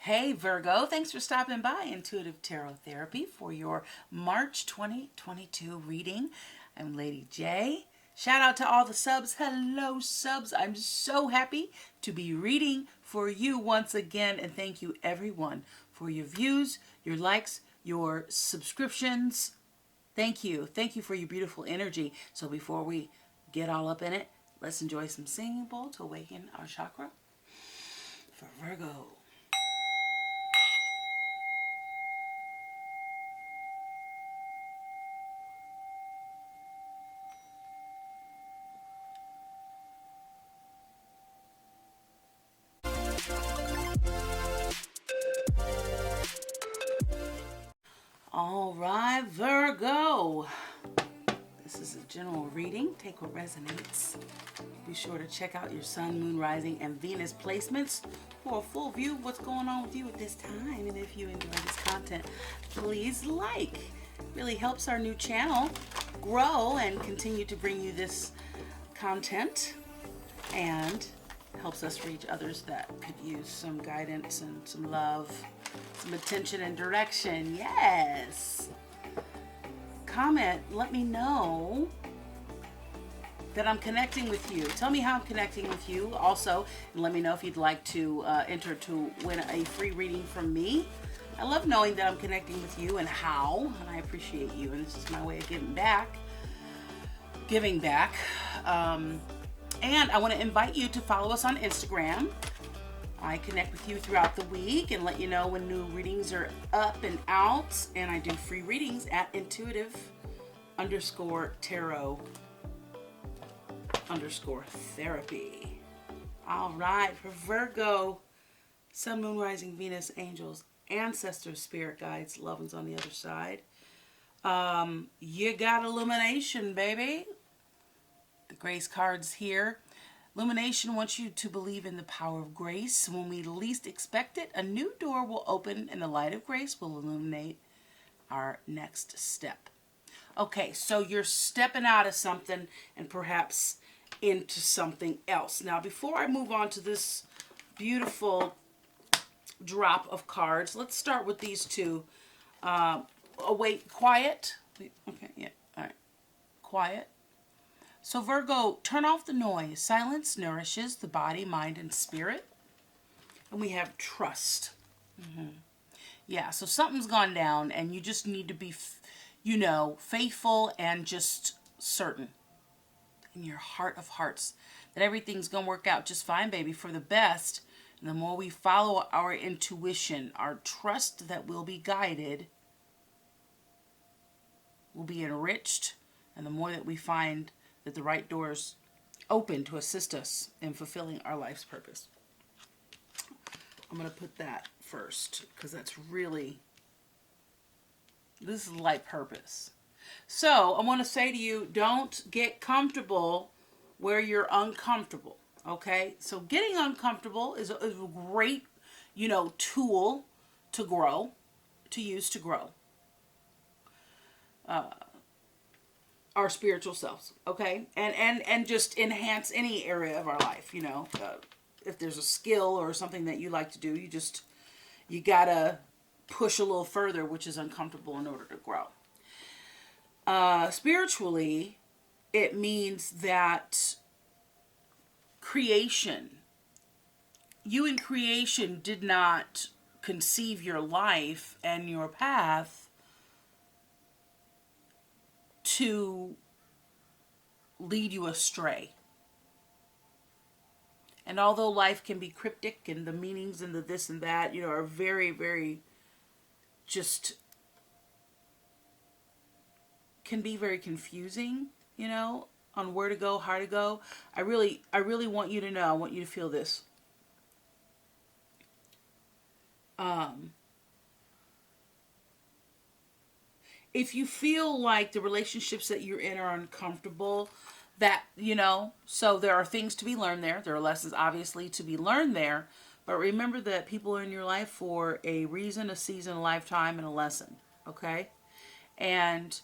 Hey Virgo, thanks for stopping by Intuitive Tarot Therapy for your March 2022 reading. I'm Lady J. Shout out to all the subs. Hello subs. I'm so happy to be reading for you once again, and thank you everyone for your views, your likes, your subscriptions. Thank you. Thank you for your beautiful energy. So before we get all up in it, let's enjoy some singing bowl to awaken our chakra for Virgo. All right, Virgo. This is a general reading. Take what resonates. Be sure to check out your Sun, Moon, Rising, and Venus placements for a full view of what's going on with you at this time. And if you enjoy this content, please like. It really helps our new channel grow and continue to bring you this content, and helps us reach others that could use some guidance and some love, some attention and direction. Yes. Comment, let me know that I'm connecting with you. Tell me how I'm connecting with you also, and let me know if you'd like to enter to win a free reading from me. I love knowing that I'm connecting with you and how, and I appreciate you, and this is my way of giving back. And I want to invite you to follow us on Instagram. I connect with you throughout the week and let you know when new readings are up and out. And I do free readings at intuitivetarottherapy. All right, for Virgo, Sun, Moon, Rising, Venus, angels, ancestors, spirit guides, loved ones on the other side. You got illumination, baby. The grace cards here. Illumination wants you to believe in the power of grace. When we least expect it, a new door will open and the light of grace will illuminate our next step. Okay, so you're stepping out of something and perhaps into something else. Now, before I move on to this beautiful drop of cards, let's start with these two. Wait, quiet. Okay, yeah, all right. Quiet. So Virgo, turn off the noise. Silence nourishes the body, mind, and spirit. And we have trust. Yeah, so something's gone down and you just need to be, faithful and just certain in your heart of hearts that everything's going to work out just fine, baby, for the best. And the more we follow our intuition, our trust that we'll be guided, will be enriched. And the more that we find that the right doors open to assist us in fulfilling our life's purpose. I'm going to put that first because this is life purpose. So I want to say to you, don't get comfortable where you're uncomfortable. Okay? So getting uncomfortable is a great, tool to grow, to use to grow. Our spiritual selves, okay, and just enhance any area of our life. If there's a skill or something that you like to do, you gotta push a little further, which is uncomfortable, in order to grow. Spiritually, it means that you in creation did not conceive your life and your path to lead you astray. And although life can be cryptic and the meanings and the this and that, are very, very can be very confusing, on where to go, how to go. I really want you to know, I want you to feel this. If you feel like the relationships that you're in are uncomfortable, so there are things to be learned there. There are lessons, obviously, to be learned there. But remember that people are in your life for a reason, a season, a lifetime, and a lesson. Okay? And,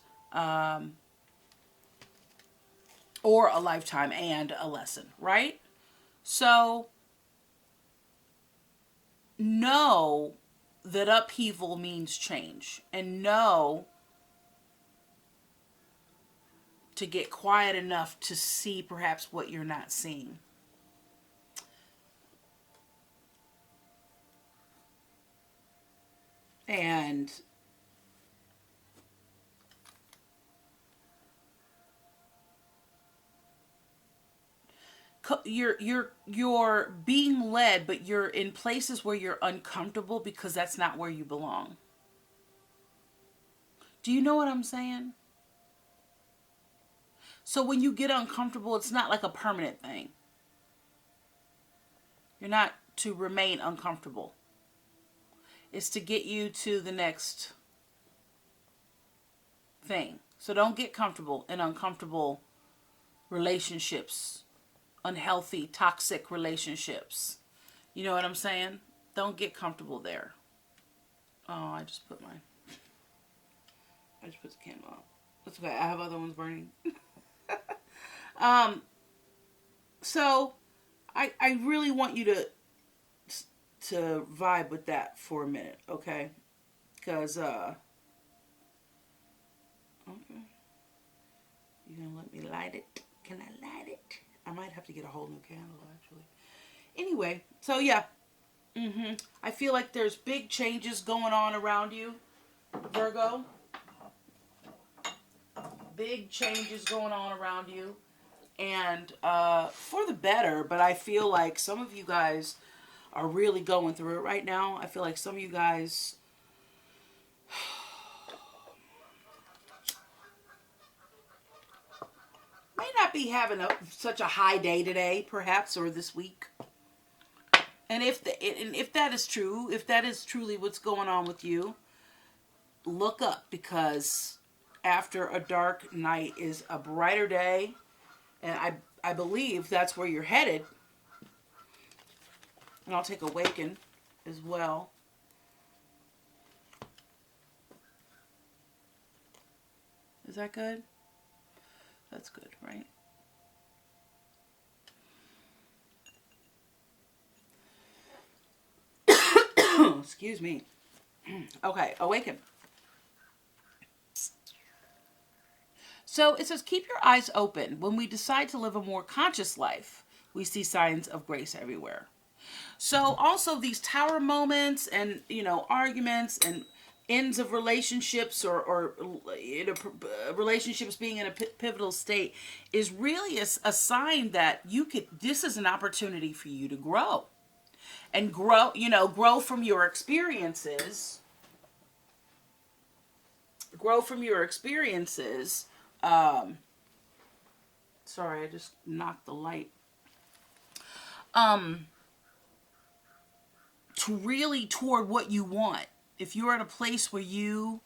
or a lifetime and a lesson, right? So, know that upheaval means change, and know to get quiet enough to see perhaps what you're not seeing. And you're being led, but you're in places where you're uncomfortable because that's not where you belong. Do you know what I'm saying? So when you get uncomfortable, it's not like a permanent thing. You're not to remain uncomfortable. It's to get you to the next thing. So don't get comfortable in uncomfortable relationships, unhealthy, toxic relationships. You know what I'm saying? Don't get comfortable there. Oh, I just put the candle out. That's okay. I have other ones burning. So I really want you to vibe with that for a minute, okay? Because okay, you gonna let me light it? Can I light it? I might have to get a whole new candle, actually. Anyway, so yeah, I feel like there's big changes going on around you, Virgo. Big changes going on around you, and for the better. But I feel like some of you guys are really going through it right now. I feel like some of you guys may not be having such a high day today, perhaps, or this week. And if that is true, if that is truly what's going on with you, look up, because after a dark night is a brighter day, and I believe that's where you're headed. And I'll take Awaken as well. Is that good? That's good, right? Excuse me. Okay, Awaken. So it says, keep your eyes open. When we decide to live a more conscious life, we see signs of grace everywhere. So also these tower moments and, arguments and ends of relationships, or relationships being in a pivotal state, is really a sign that this is an opportunity for you to grow. And grow from your experiences. Grow from your experiences. Sorry, I just knocked the light. To really toward what you want. If you're at a place where you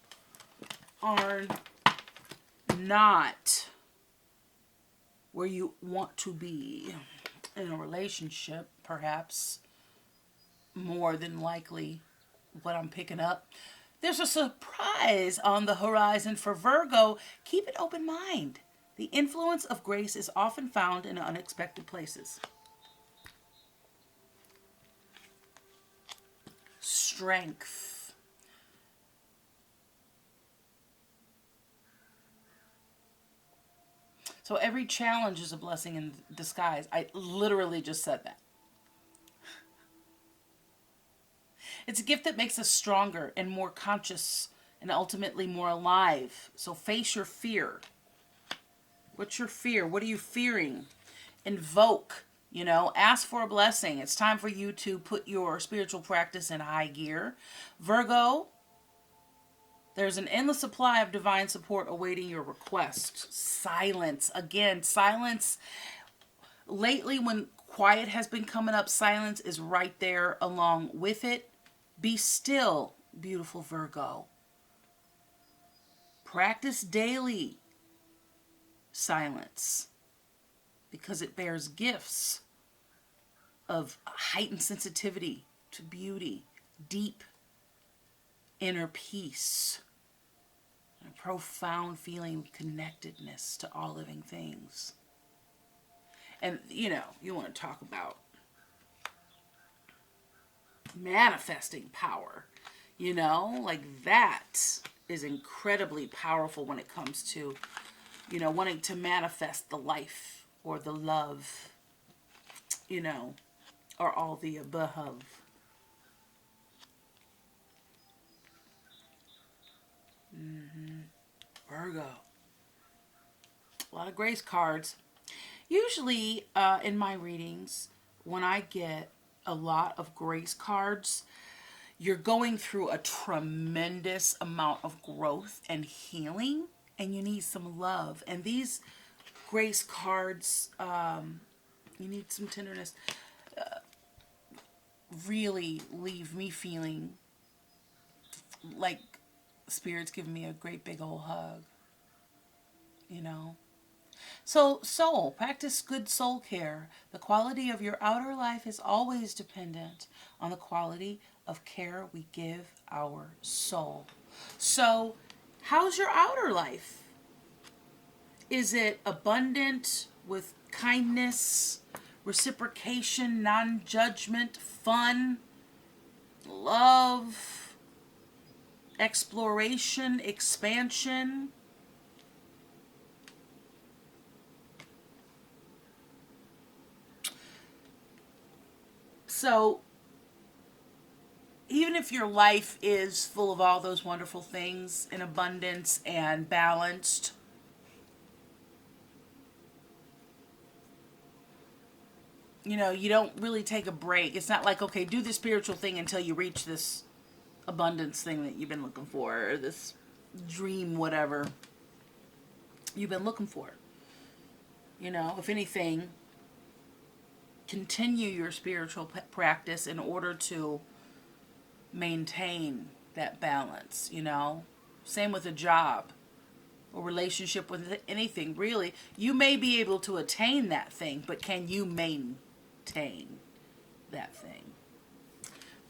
are not where you want to be in a relationship, perhaps more than likely what I'm picking up, there's a surprise on the horizon for Virgo. Keep an open mind. The influence of grace is often found in unexpected places. Strength. So every challenge is a blessing in disguise. I literally just said that. It's a gift that makes us stronger and more conscious and ultimately more alive. So face your fear. What's your fear? What are you fearing? Invoke, ask for a blessing. It's time for you to put your spiritual practice in high gear. Virgo, there's an endless supply of divine support awaiting your request. Silence. Again, silence. Lately, when quiet has been coming up, silence is right there along with it. Be still, beautiful Virgo. Practice daily silence, because it bears gifts of heightened sensitivity to beauty, deep inner peace, and a profound feeling of connectedness to all living things. And, you want to talk about manifesting power. You know, like that is incredibly powerful when it comes to, you know, wanting to manifest the life or the love, you know, or all the above. Virgo. A lot of grace cards. Usually in my readings, when I get a lot of grace cards, you're going through a tremendous amount of growth and healing, and you need some love. And these grace cards, you need some tenderness, really leave me feeling like Spirit's giving me a great big old hug, you know. So, soul, practice good soul care. The quality of your outer life is always dependent on the quality of care we give our soul. So, how's your outer life? Is it abundant with kindness, reciprocation, non-judgment, fun, love, exploration, expansion? So, even if your life is full of all those wonderful things in abundance and balanced, you know, you don't really take a break. It's not like, okay, do the spiritual thing until you reach this abundance thing that you've been looking for, or this dream, whatever you've been looking for. You know, if anything, continue your spiritual practice in order to maintain that balance, you know. Same with a job or relationship with anything, really. You may be able to attain that thing, but can you maintain that thing?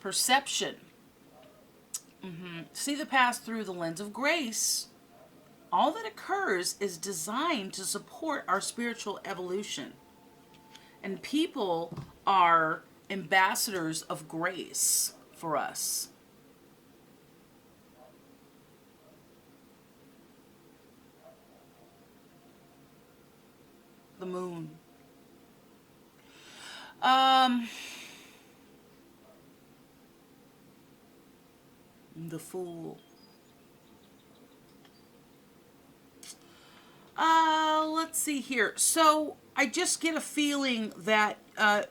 Perception. See the past through the lens of grace. All that occurs is designed to support our spiritual evolution. And people are ambassadors of grace for us. The moon. The Fool. Let's see here. So I just get a feeling that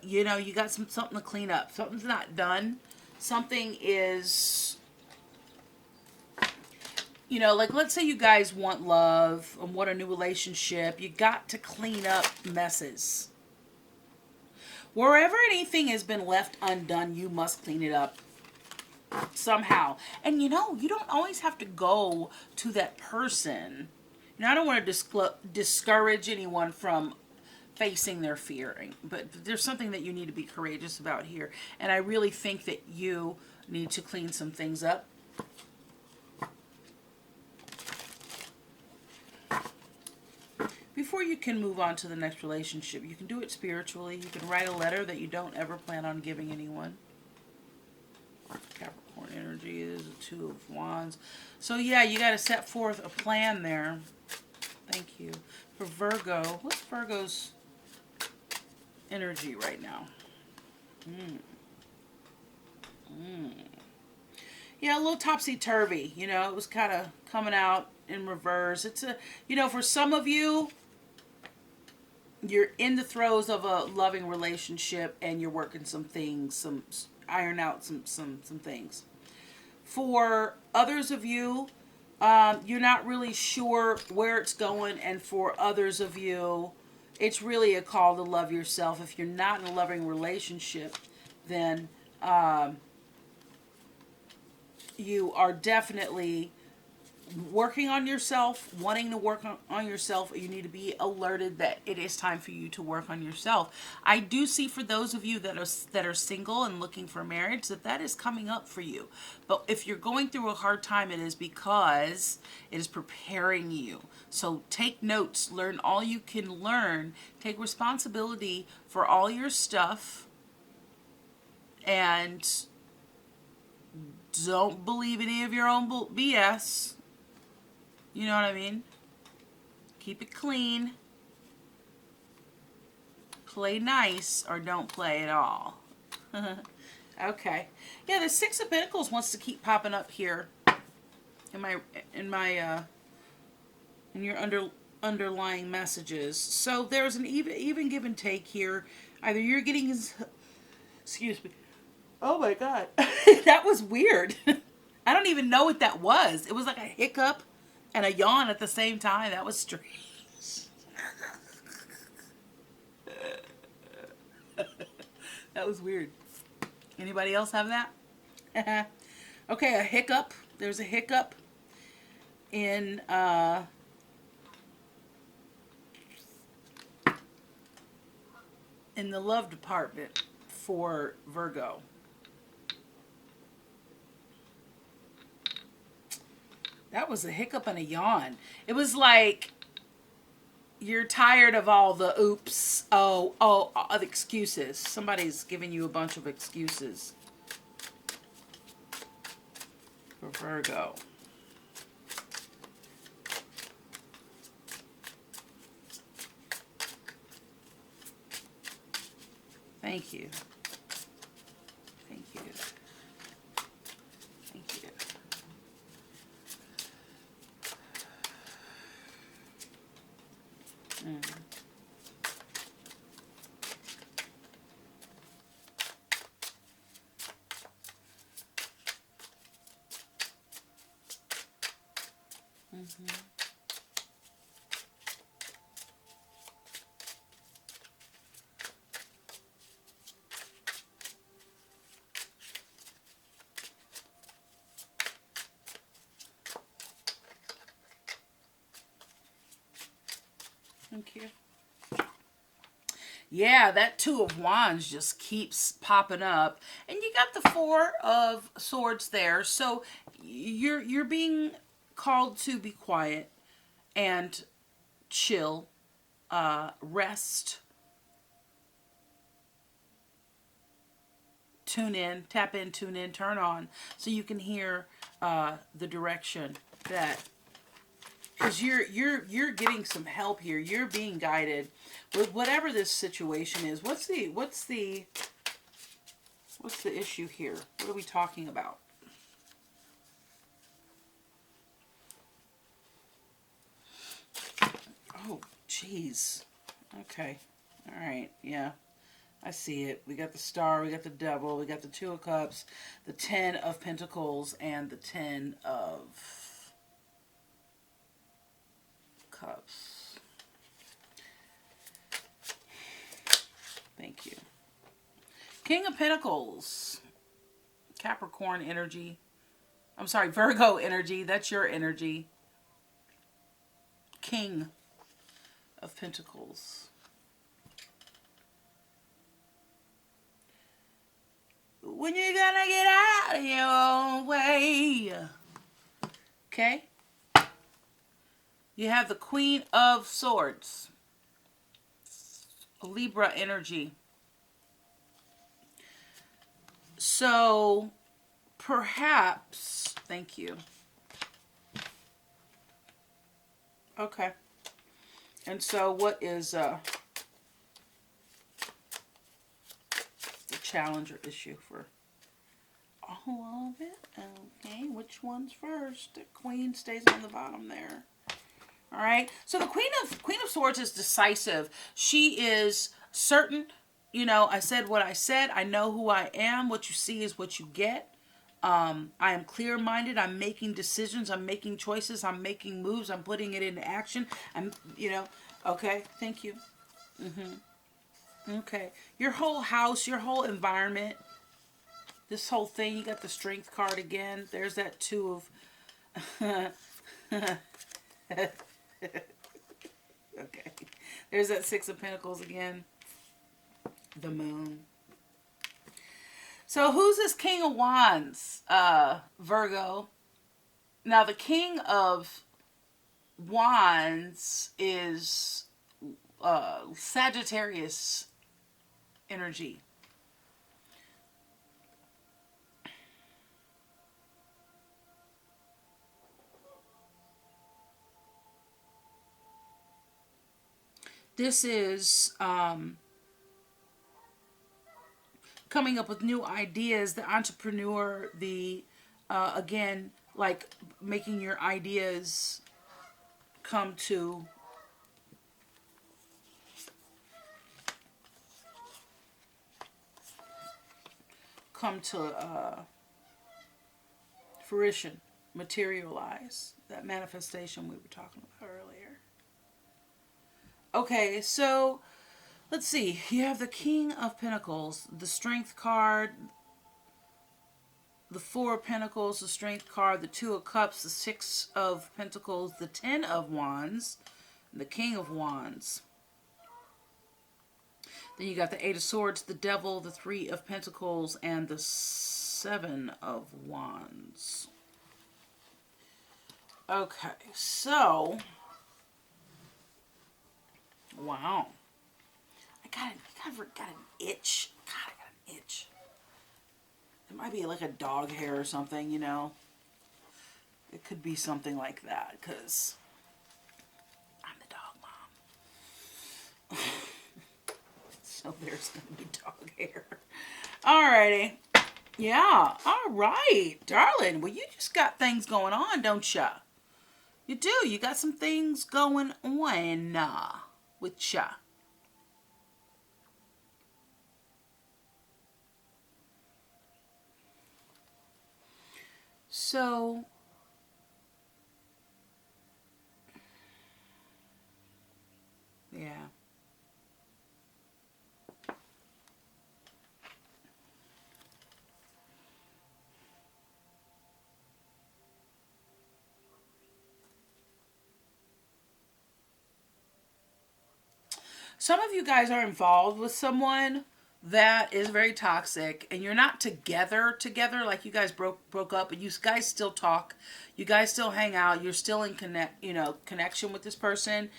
you know, you got something to clean up. Something's not done. Something is, you know, like let's say you guys want love and want a new relationship. You got to clean up messes. Wherever anything has been left undone, you must clean it up somehow. And you know, you don't always have to go to that person. You know, I don't want to discourage anyone from facing their fear, but there's something that you need to be courageous about here. And I really think that you need to clean some things up. Before you can move on to the next relationship, you can do it spiritually. You can write a letter that you don't ever plan on giving anyone. Capricorn energy is a 2 of Wands. So yeah, you got to set forth a plan there. Thank you. For Virgo, what's Virgo's energy right now? Yeah, a little topsy-turvy. You know, it was kind of coming out in reverse. It's a, you know, for some of you, you're in the throes of a loving relationship and you're working some things, iron out some things. For others of you, you're not really sure where it's going, and for others of you, it's really a call to love yourself. If you're not in a loving relationship, then you are definitely working on yourself, wanting to work on yourself. You need to be alerted that it is time for you to work on yourself. I do see for those of you that are single and looking for marriage, that is coming up for you. But if you're going through a hard time, it is because it is preparing you. So take notes, learn all you can learn, take responsibility for all your stuff, and Don't believe any of your own BS. You know what I mean? Keep it clean. Play nice or don't play at all. Okay. Yeah, the Six of Pentacles wants to keep popping up here in your underlying messages. So there's an even give and take here. Either you're getting, excuse me. Oh my God, that was weird. I don't even know what that was. It was like a hiccup and a yawn at the same time. That was strange. That was weird. Anybody else have that? Okay, a hiccup. There's a hiccup in the love department for Virgo. That was a hiccup and a yawn. It was like you're tired of all the oops, the excuses. Somebody's giving you a bunch of excuses for Virgo. Thank you. Thank you. Thank you. Thank you. Yeah, that Two of Wands just keeps popping up. And you got the Four of Swords there. So you're being called to be quiet and chill, rest, tune in, tap in, tune in, turn on, so you can hear the direction that, because you're getting some help here. You're being guided with whatever this situation is. What's the issue here? What are we talking about? Oh, jeez. Okay. All right. Yeah. I see it. We got the Star, we got the Devil, we got the Two of Cups, the Ten of Pentacles, and the Ten of Cups. Thank you. King of Pentacles. Capricorn energy. I'm sorry, Virgo energy. That's your energy. King of Pentacles. When you gonna get out of your own way? Okay. You have the Queen of Swords. Libra energy. So, perhaps, thank you. Okay. And so what is the challenger issue for all of it? Okay, which one's first? The Queen stays on the bottom there. All right. So the Queen of Swords is decisive. She is certain. You know, I said what I said. I know who I am. What you see is what you get. I am clear-minded. I'm making decisions. I'm making choices. I'm making moves. I'm putting it into action. Okay. Thank you. Okay. Your whole house, your whole environment, this whole thing, you got the Strength card again. There's that Two of... Okay. There's that Six of Pentacles again. The Moon. So who's this King of Wands? Virgo. Now the King of Wands is Sagittarius energy. This is coming up with new ideas, the entrepreneur, the, again, like making your ideas come to fruition, materialize, that manifestation we were talking about earlier. Okay, so let's see. You have the King of Pentacles, the Strength card, the Four of Pentacles, the Strength card, the Two of Cups, the Six of Pentacles, the Ten of Wands, and the King of Wands. Then you got the Eight of Swords, the Devil, the Three of Pentacles, and the Seven of Wands. Okay, so, wow. I got an itch. God, I got an itch. It might be like a dog hair or something, you know. It could be something like that, because I'm the dog mom. So there's going to be dog hair. Alrighty. Yeah, alright, darling. Well, you just got things going on, don't ya? You do. You got some things going on with ya. So, yeah. Some of you guys are involved with someone that is very toxic, and you're not together, like you guys broke up, but you guys still talk, you guys still hang out, you're still in connection with this person,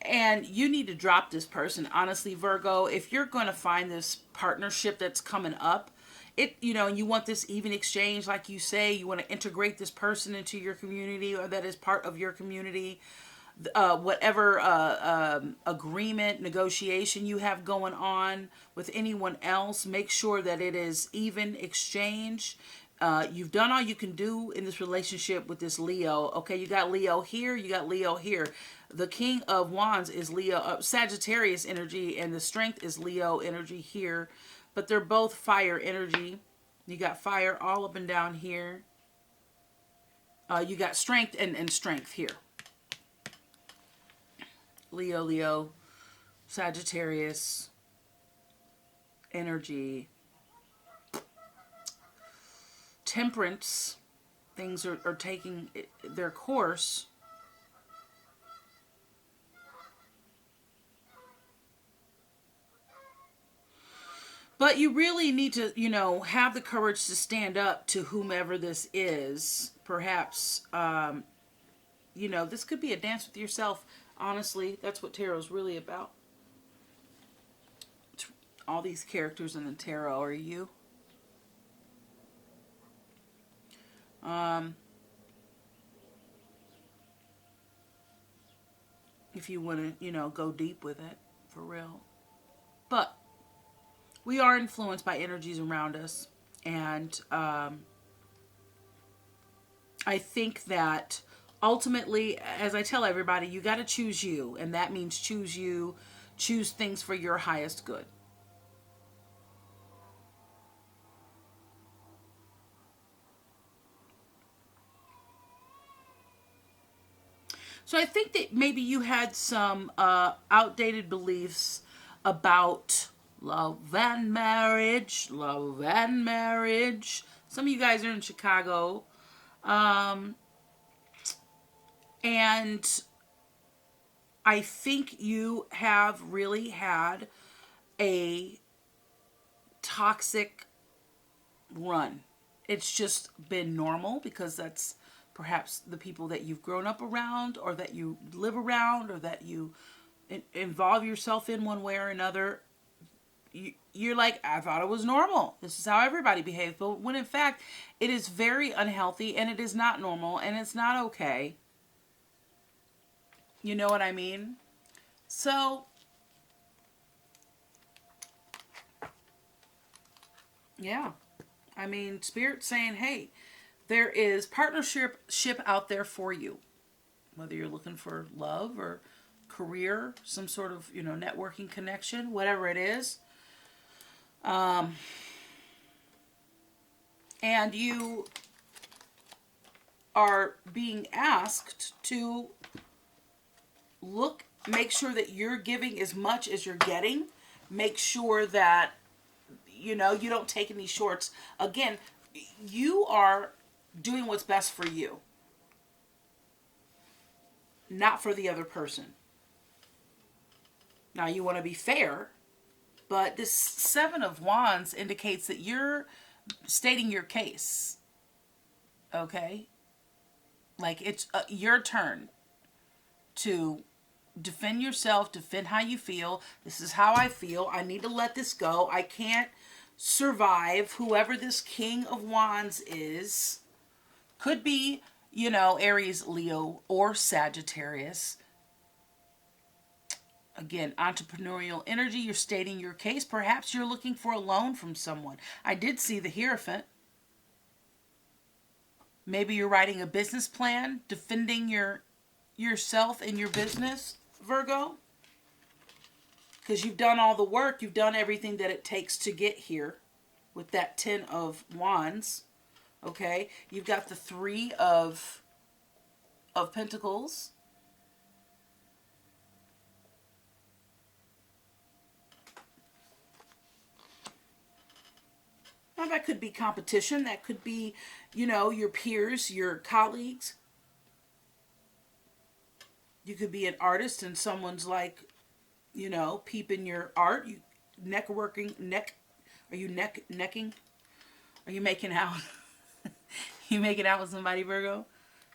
and you need to drop this person. Honestly, Virgo, if you're going to find this partnership that's coming up, and you want this even exchange, like you say, you want to integrate this person into your community, or that is part of your community, whatever agreement, negotiation you have going on with anyone else, make sure that it is even exchange. You've done all you can do in this relationship with this Leo. Okay, you got Leo here, you got Leo here. The King of Wands is Leo, Sagittarius energy, and the Strength is Leo energy here. But they're both fire energy. You got fire all up and down here. You got strength and strength here. Leo, Sagittarius energy. Temperance, things are taking their course. But you really need to, have the courage to stand up to whomever this is. Perhaps, this could be a dance with yourself. Honestly, that's what tarot's really about. All these characters in the tarot are you. If you want to, go deep with it, for real. But we are influenced by energies around us. And I think that ultimately, as I tell everybody, you got to choose you. And that means choose you. Choose things for your highest good. So I think that maybe you had some outdated beliefs about love and marriage. Love and marriage. Some of you guys are in Chicago. And I think you have really had a toxic run. It's just been normal because that's perhaps the people that you've grown up around, or that you live around, or that you involve yourself in one way or another. You're like, I thought it was normal. This is how everybody behaves. But when in fact, it is very unhealthy, and it is not normal, and it's not okay. You know what I mean? So Yeah. I mean, Spirit's saying, hey, there is partnership out there for you. Whether you're looking for love or career, some sort of, networking connection, whatever it is. And you are being asked to make sure that you're giving as much as you're getting. Make sure that, you don't take any shorts. Again, you are doing what's best for you, not for the other person. Now, you want to be fair, but this Seven of Wands indicates that you're stating your case. Okay? Like, it's your turn to defend yourself, defend how you feel. This is how I feel. I need to let this go. I can't survive. Whoever this King of Wands is, could be, Aries, Leo, or Sagittarius. Again, entrepreneurial energy, you're stating your case. Perhaps you're looking for a loan from someone. I did see the Hierophant. Maybe you're writing a business plan, defending yourself and your business, Virgo. Because you've done all the work. You've done everything that it takes to get here with that 10 of Wands. Okay? You've got the 3 of Pentacles. Now, that could be competition. That could be, your peers, your colleagues. You could be an artist and someone's like, peeping your art. You are you necking? Are you making out? You making out with somebody, Virgo?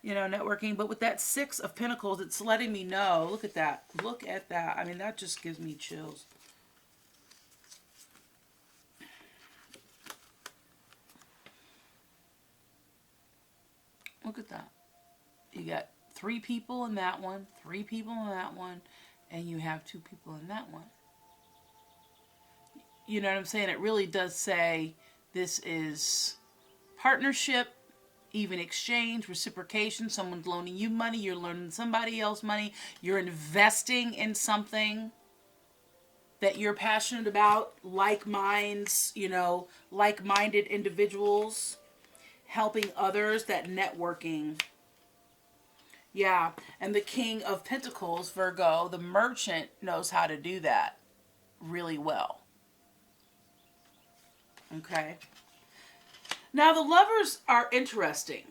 Networking. But with that 6 of Pentacles, it's letting me know. Look at that. Look at that. I mean, that just gives me chills. Look at that. You got 3 people in that one, 3 people in that one, and you have 2 people in that one. You know what I'm saying? It really does say this is partnership, even exchange, reciprocation. Someone's loaning you money, you're loaning somebody else money, you're investing in something that you're passionate about, like minds, like-minded individuals, helping others, that networking. Yeah, and the King of Pentacles, Virgo, the merchant, knows how to do that really well. Okay. Now, the lovers are interesting.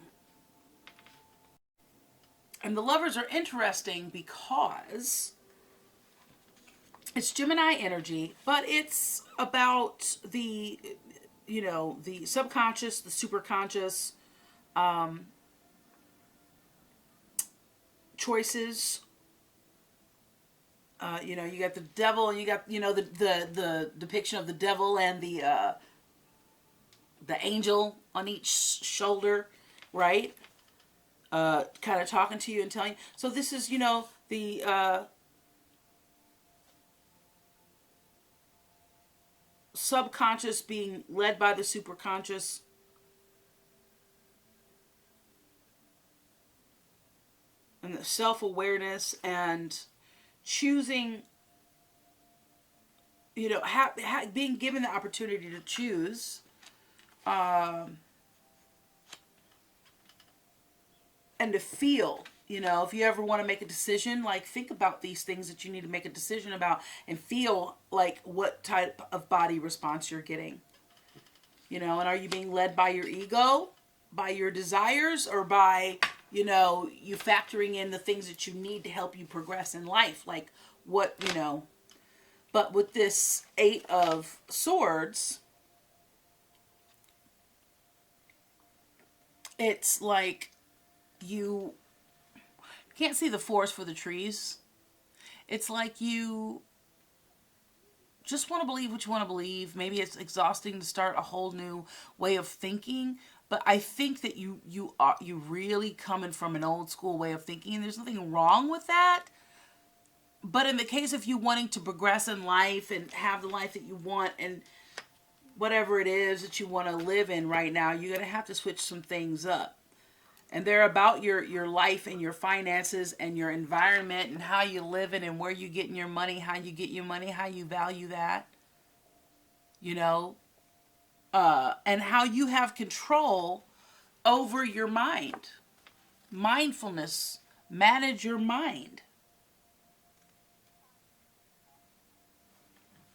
And the lovers are interesting because it's Gemini energy, but it's about the, the subconscious, the superconscious, choices. You got the devil, and you got, the depiction of the devil and the angel on each shoulder, right? Kind of talking to you and telling you. So this is, the subconscious being led by the superconscious. And the self-awareness and choosing, being given the opportunity to choose. And to feel, if you ever want to make a decision, like, think about these things that you need to make a decision about and feel like what type of body response you're getting. And are you being led by your ego, by your desires, or by, you factoring in the things that you need to help you progress in life? Like, what, But with this 8 of Swords, it's like you can't see the forest for the trees. It's like you just want to believe what you want to believe. Maybe it's exhausting to start a whole new way of thinking, but I think that you really coming from an old school way of thinking, and there's nothing wrong with that. But in the case of you wanting to progress in life and have the life that you want, and whatever it is that you want to live in right now, you're going to have to switch some things up. And they're about your life and your finances and your environment and how you live in and where you getting your money, how you get your money, how you value that, you know, and how you have control over your mind. Mindfulness, manage your mind.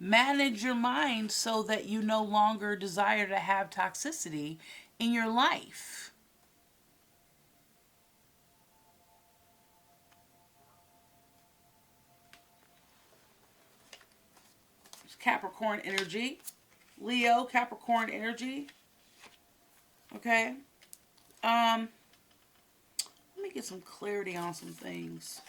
Manage your mind so that you no longer desire to have toxicity in your life. It's Capricorn energy. Leo, Capricorn energy. Okay. Let me get some clarity on some things.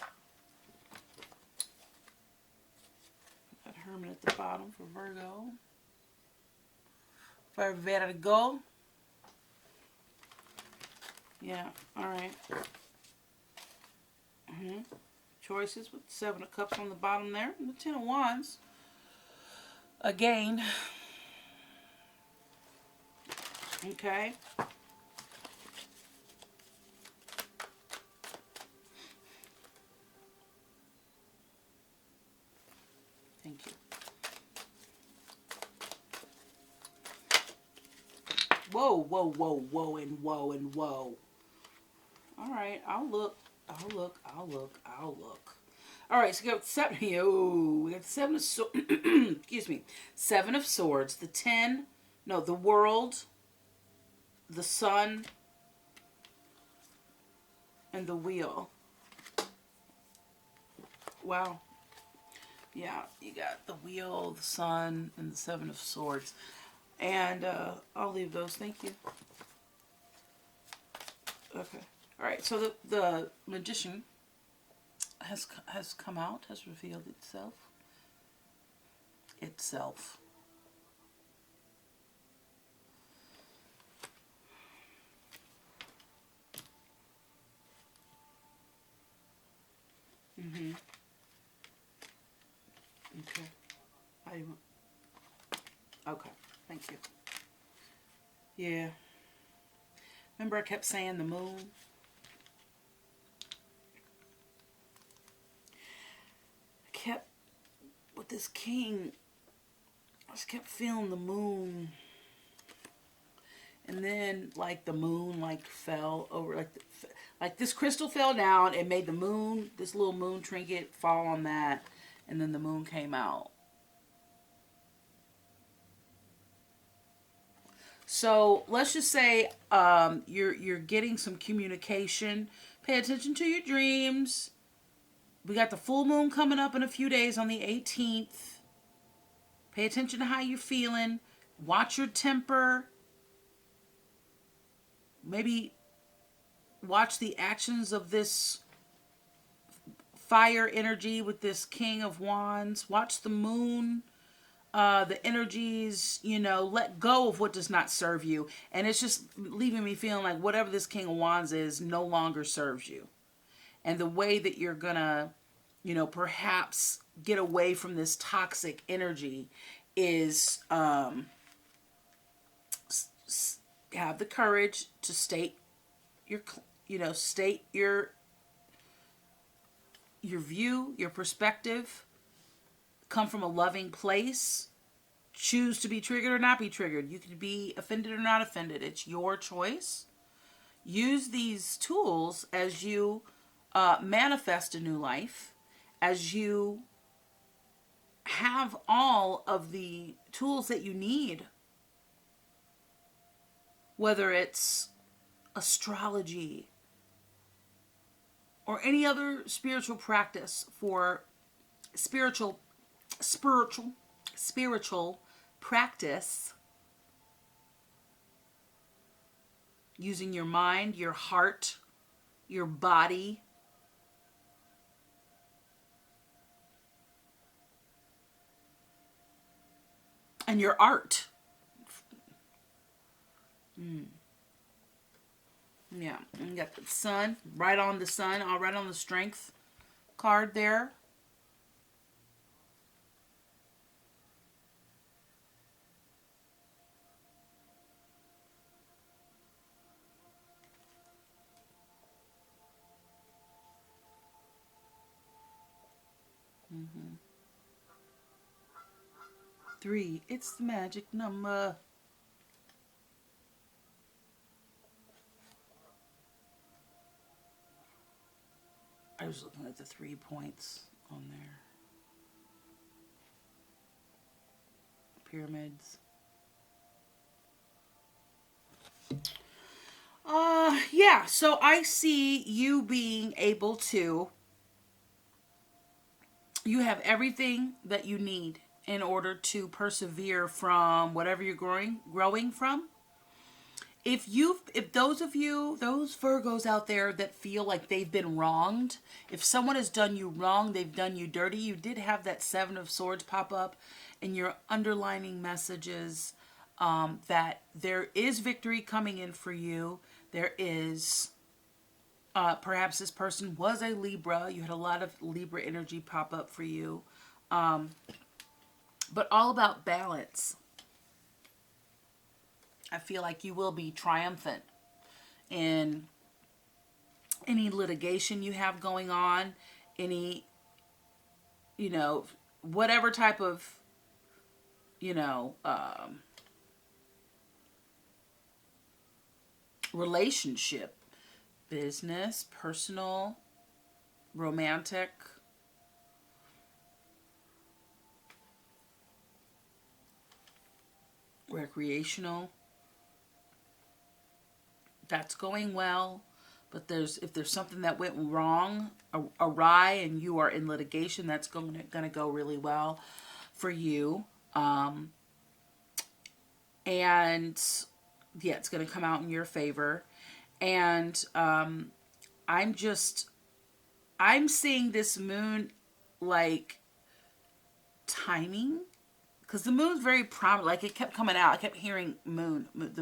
Got Hermit at the bottom for Virgo. For Virgo. Yeah, alright. Choices with 7 of Cups on the bottom there. And the 10 of Wands. Again. Okay. Thank you. Whoa, whoa, whoa, whoa, and whoa, and whoa. All right, I'll look. All right, so we got 7. Oh, we got 7 of swords. Excuse me. 7 of Swords. The 10. No, the World. The Sun. And the Wheel. Wow. Yeah, you got the Wheel, the Sun, and the 7 of Swords. And I'll leave those. Thank you. Okay. All right. So the Magician has come out, has revealed itself. Mm-hmm. Okay. Okay. Thank you. Yeah. Remember I kept saying the moon? I kept, with this king, I just kept feeling the moon. And then, like, the moon, like, fell over, like this crystal fell down and made the moon, this little moon trinket, fall on that. And then the moon came out. So let's just say you're getting some communication. Pay attention to your dreams. We got the full moon coming up in a few days on the 18th. Pay attention to how you're feeling. Watch your temper. Maybe watch the actions of this fire energy with this King of Wands. Watch the moon. The energies, let go of what does not serve you. And it's just leaving me feeling like whatever this King of Wands is no longer serves you. And the way that you're gonna, perhaps get away from this toxic energy is have the courage to state your view, your perspective. Come from a loving place. Choose to be triggered or not be triggered. You can be offended or not offended. It's your choice. Use these tools as you manifest a new life, as you have all of the tools that you need, whether it's astrology or any other spiritual practice for spiritual practice, using your mind, your heart, your body, and your art. Yeah, and you got the sun, right on the sun, all right on the strength card there. 3. It's the magic number. I was looking at the 3 points on there. Pyramids. Yeah, so I see you being able to, you have everything that you need in order to persevere from whatever you're growing from. If those of you, those Virgos out there that feel like they've been wronged, if someone has done you wrong, they've done you dirty, you did have that 7 of Swords pop up in your underlining messages, that there is victory coming in for you. There is, perhaps this person was a Libra. You had a lot of Libra energy pop up for you. But all about balance. I feel like you will be triumphant in any litigation you have going on, any, whatever type of, relationship, business, personal, romantic, recreational. That's going well. But if there's something that went wrong, awry, and you are in litigation, that's going to go really well for you. And yeah, it's going to come out in your favor. And I'm seeing this moon like timing, because the moon's very prominent. Like, it kept coming out. I kept hearing the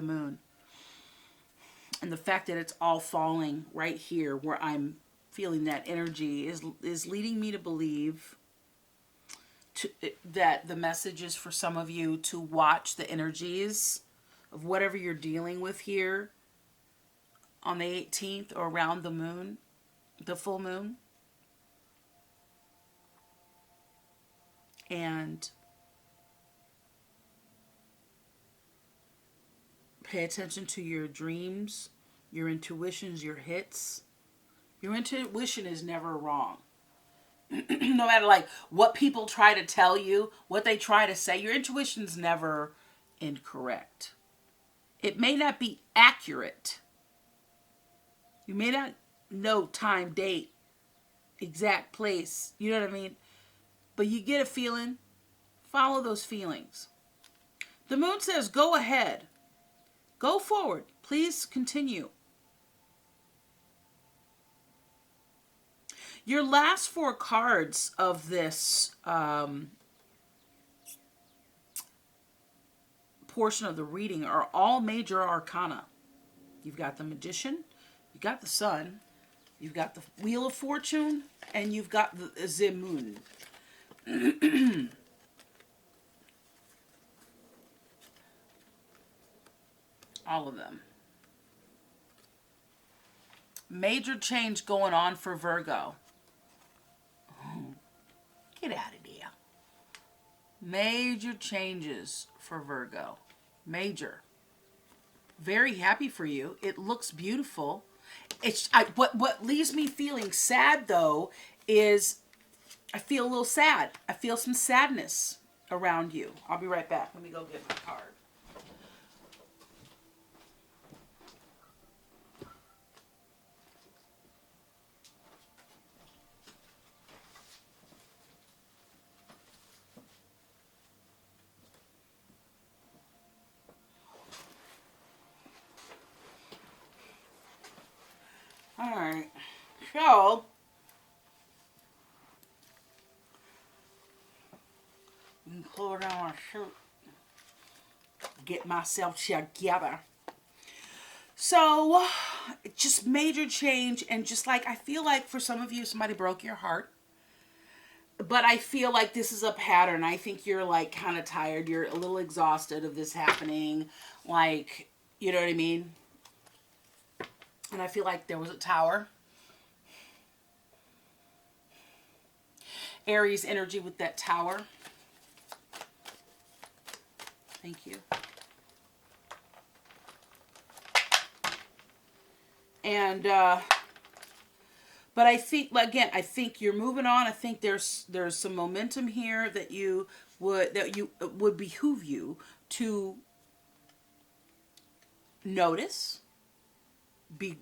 moon. And the fact that it's all falling right here where I'm feeling that energy is leading me to believe that the message is for some of you to watch the energies of whatever you're dealing with here on the 18th or around the moon, the full moon. And pay attention to your dreams, your intuitions, your hits. Your intuition is never wrong. No matter like what people try to tell you, what they try to say, your intuition's never incorrect. It may not be accurate. You may not know time, date, exact place. You know what I mean? But you get a feeling. Follow those feelings. The moon says, go ahead. Go forward. Please continue. Your last 4 cards of this portion of the reading are all major arcana. You've got the Magician, you've got the Sun, you've got the Wheel of Fortune, and you've got the Moon. All of them. Major change going on for Virgo. Get out of there. Major changes for Virgo. Major. Very happy for you. It looks beautiful. What leaves me feeling sad, though, is I feel a little sad. I feel some sadness around you. I'll be right back. Let me go get my card. Alright, so you can pull down my shirt, get myself together. So, just major change, and just like, I feel like for some of you, somebody broke your heart. But I feel like this is a pattern. I think you're like kind of tired. You're a little exhausted of this happening. Like, you know what I mean? And I feel like there was a Tower. Aries energy with that Tower. Thank you. And, but I think, again, I think you're moving on. I think there's some momentum here that would behoove you to notice, be,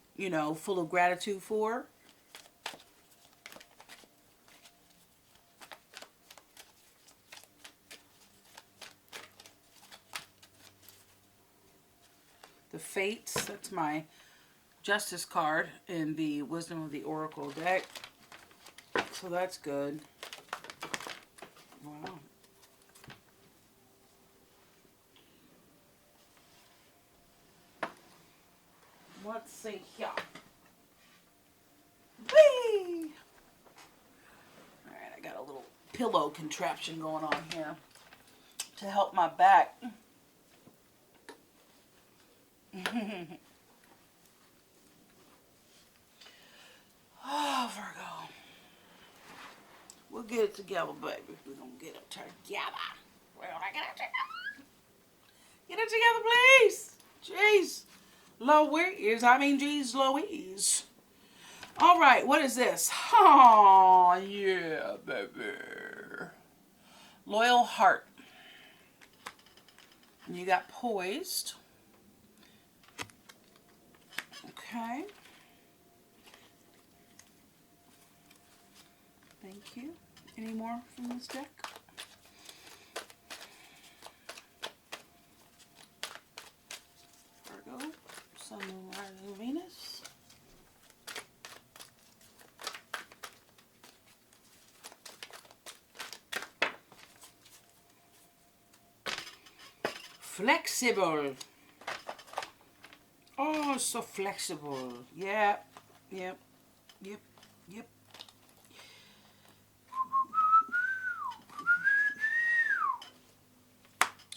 full of gratitude for. The Fates, that's my Justice card in the Wisdom of the Oracle deck. So that's good. Wow. Let's see here. Whee! Alright, I got a little pillow contraption going on here to help my back. Oh, Virgo. We'll get it together, baby. We're going to get it together. We're going to get it together. Get it together, please. Jeez. Louise. Jeez Louise. All right, what is this? Oh, yeah, baby. Loyal heart. And you got poised. Okay. Thank you. Any more from this deck? Virgo, Sun, Moon, Rising, Venus. Flexible. Oh, so flexible. Yep.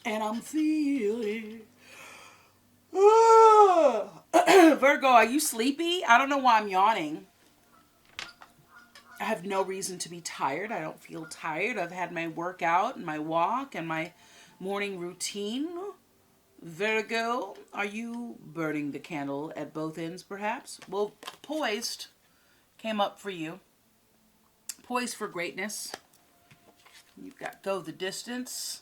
And I'm feeling. Virgo, are you sleepy? I don't know why I'm yawning. I have no reason to be tired. I don't feel tired. I've had my workout and my walk and my morning routine. Virgo, are you burning the candle at both ends, perhaps? Well, poised came up for you. Poised for greatness. You've got go the distance.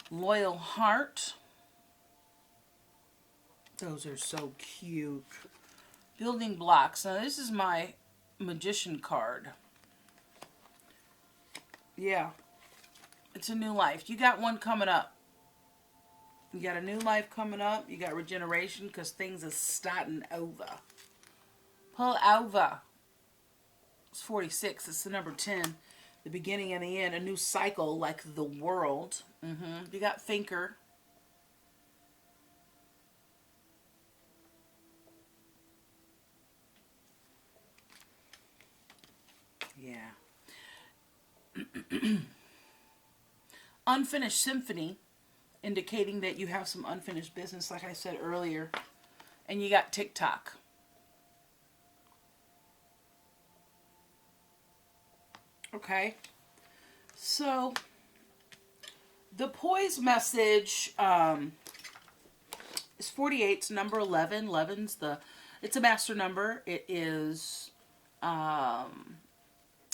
Loyal heart. Those are so cute. Building blocks. Now, this is my magician card. Yeah. It's a new life. You got one coming up. You got a new life coming up. You got regeneration because things are starting over. Pull over. It's 46. It's the number 10. The beginning and the end. A new cycle like the world. You got thinker. Yeah. Unfinished symphony, indicating that you have some unfinished business, like I said earlier. And you got TikTok. Okay. So, the poise message is 48. It's number 11. 11's it's a master number. It is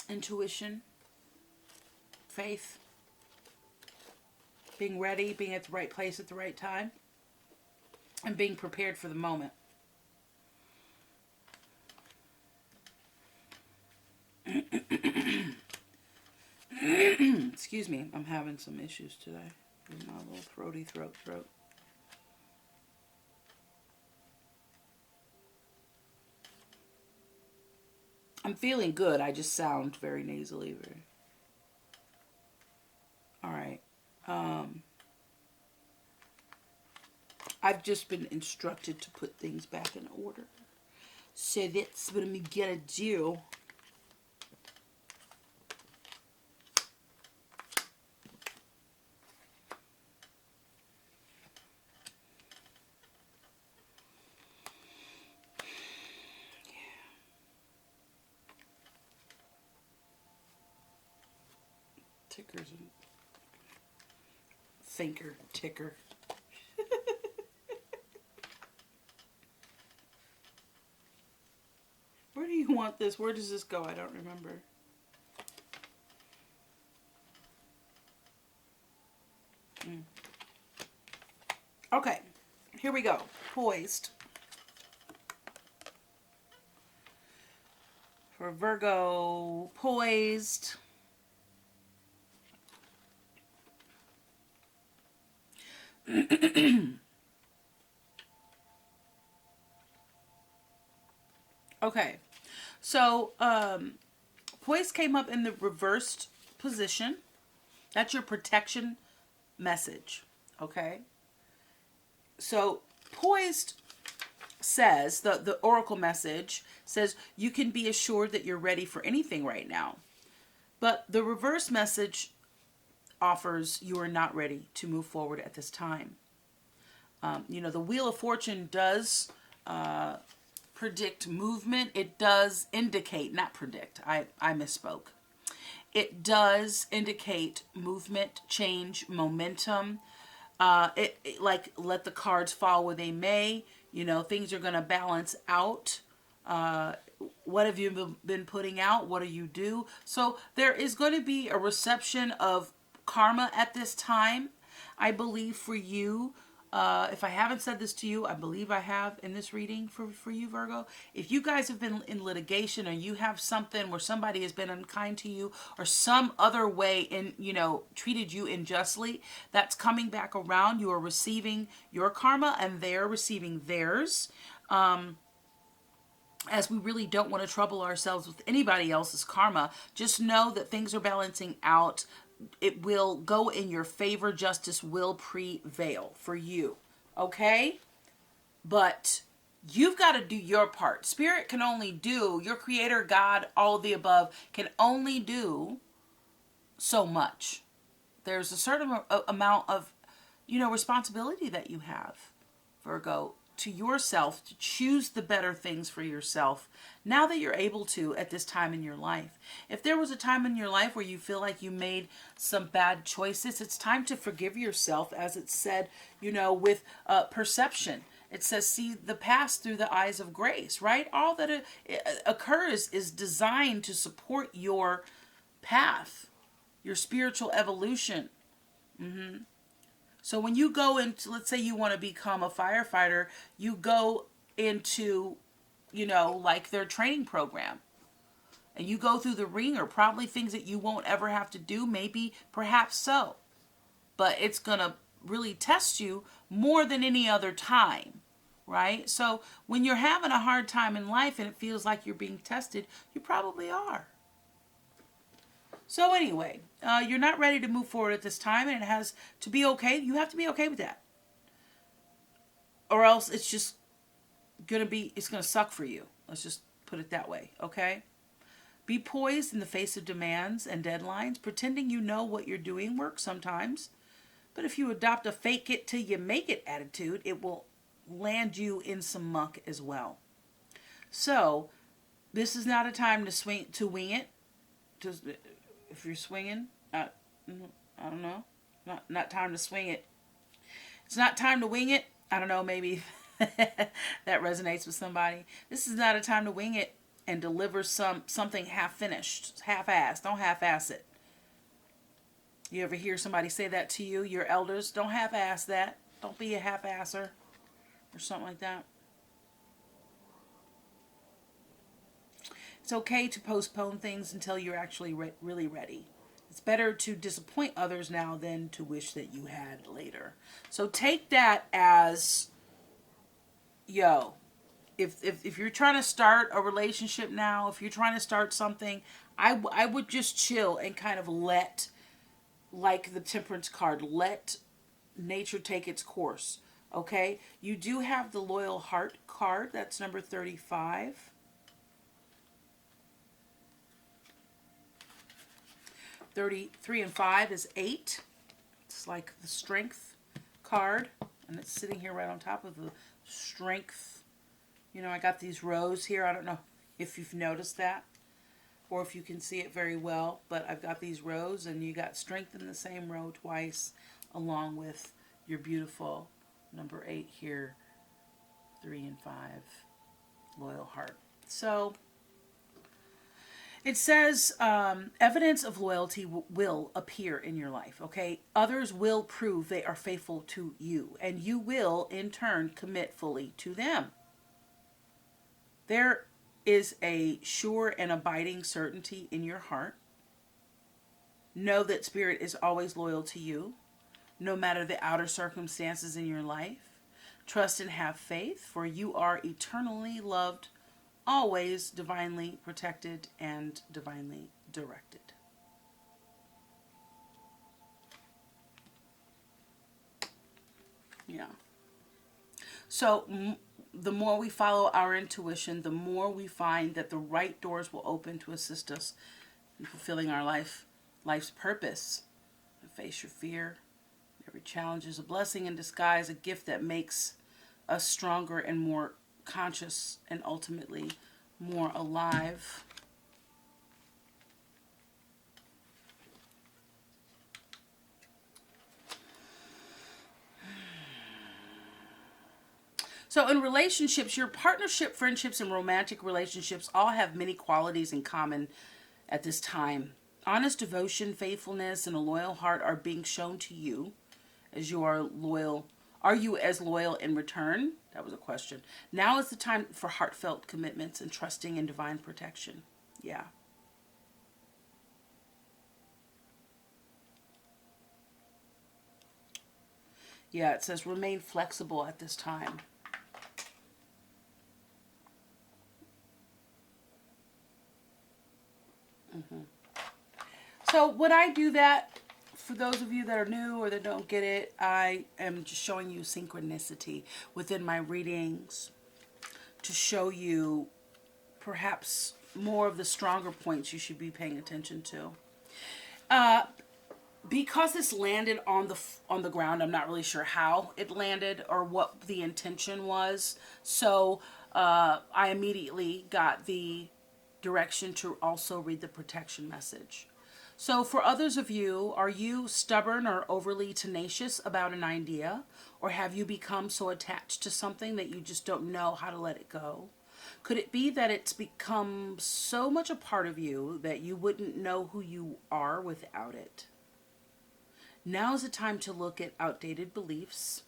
intuition, faith, being ready, being at the right place at the right time, and being prepared for the moment. Excuse me, I'm having some issues today with my little throaty throat. I'm feeling good. I just sound very nasally. All right. I've just been instructed to put things back in order. So that's what I'm gonna do. Tickers and thinker, ticker. Where do you want this? Where does this go? I don't remember. Okay, here we go. Poised. For Virgo, poised. Okay, so poised came up in the reversed position. That's your protection message, okay? So poised says, the oracle message says, you can be assured that you're ready for anything right now. But the reverse message offers you are not ready to move forward at this time. You know, the Wheel of Fortune does predict movement. It does indicate, not predict, I misspoke. It does indicate movement, change, momentum. Like, let the cards fall where they may. You know, things are going to balance out. What have you been putting out? What do you do? So there is going to be a reception of karma at this time. I believe for you, if I haven't said this to you, I believe I have in this reading for you, Virgo. If you guys have been in litigation, or you have something where somebody has been unkind to you, or some other way treated you unjustly, that's coming back around. You are receiving your karma and they're receiving theirs. As we really don't want to trouble ourselves with anybody else's karma, just know that things are balancing out. It will go in your favor. Justice will prevail for you. Okay? But you've got to do your part. Spirit can only do, your creator, God, all of the above, can only do so much. There's a certain amount of, responsibility that you have, Virgo, to yourself, to choose the better things for yourself now that you're able to at this time in your life. If there was a time in your life where you feel like you made some bad choices, it's time to forgive yourself, as it said, with perception. It says, see the past through the eyes of grace, right? All that it occurs is designed to support your path, your spiritual evolution. So when you go into, let's say you want to become a firefighter, you go into, like their training program. And you go through the ringer, probably things that you won't ever have to do, maybe, perhaps so. But it's going to really test you more than any other time, right? So when you're having a hard time in life and it feels like you're being tested, you probably are. So anyway, you're not ready to move forward at this time, and it has to be okay. You have to be okay with that. Or else it's just going to suck for you. Let's just put it that way, okay? Be poised in the face of demands and deadlines. Pretending you know what you're doing works sometimes. But if you adopt a fake it till you make it attitude, it will land you in some muck as well. So, this is not a time to wing it. If you're swinging, I don't know. Not time to swing it. It's not time to wing it. I don't know, maybe that resonates with somebody. This is not a time to wing it and deliver something half-finished, half-assed. Don't half-ass it. You ever hear somebody say that to you? Your elders, don't half-ass that. Don't be a half-asser or something like that. It's okay to postpone things until you're actually really ready. It's better to disappoint others now than to wish that you had later. So take that as, if you're trying to start a relationship now, if you're trying to start something, I would just chill and kind of let, like the Temperance card, let nature take its course. Okay? You do have the Loyal Heart card. That's number 35. 33 and 5 is 8. It's like the Strength card, and it's sitting here right on top of the Strength. I got these rows here. I don't know if you've noticed that. or if you can see it very well, but I've got these rows, and you got strength in the same row twice, along with your beautiful number 8 here, 3 and 5, loyal heart. So it says evidence of loyalty will appear in your life, okay? Others will prove they are faithful to you, and you will, in turn, commit fully to them. There is a sure and abiding certainty in your heart. Know that Spirit is always loyal to you, no matter the outer circumstances in your life. Trust and have faith, for you are eternally loved, always divinely protected and divinely directed. Yeah. So the more we follow our intuition, the more we find that the right doors will open to assist us in fulfilling our life's purpose. Face your fear. Every challenge is a blessing in disguise, a gift that makes us stronger and more conscious and ultimately more alive. So in relationships, your partnership, friendships, and romantic relationships all have many qualities in common at this time. Honest devotion, faithfulness, and a loyal heart are being shown to you as you are loyal. Are you as loyal in return? That was a question. Now is the time for heartfelt commitments and trusting in divine protection. Yeah. Yeah, it says remain flexible at this time. So when I do that, for those of you that are new or that don't get it, I am just showing you synchronicity within my readings to show you perhaps more of the stronger points you should be paying attention to. Because this landed on the ground, I'm not really sure how it landed or what the intention was. So I immediately got the direction to also read the protection message. So for others of you, are you stubborn or overly tenacious about an idea? Or have you become so attached to something that you just don't know how to let it go? Could it be that it's become so much a part of you that you wouldn't know who you are without it? Now is the time to look at outdated beliefs.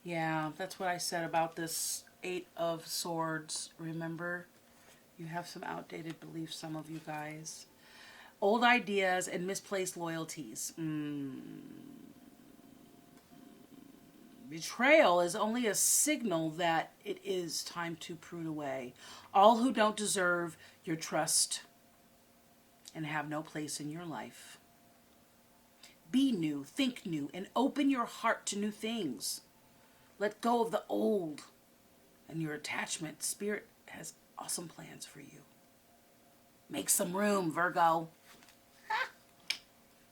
Yeah, that's what I said about this 8 of Swords. Remember? You have some outdated beliefs, some of you guys. Old ideas and misplaced loyalties. Betrayal is only a signal that it is time to prune away all who don't deserve your trust and have no place in your life. Be new, think new, and open your heart to new things. Let go of the old and your attachment. Spirit has awesome plans for you. Make some room, Virgo.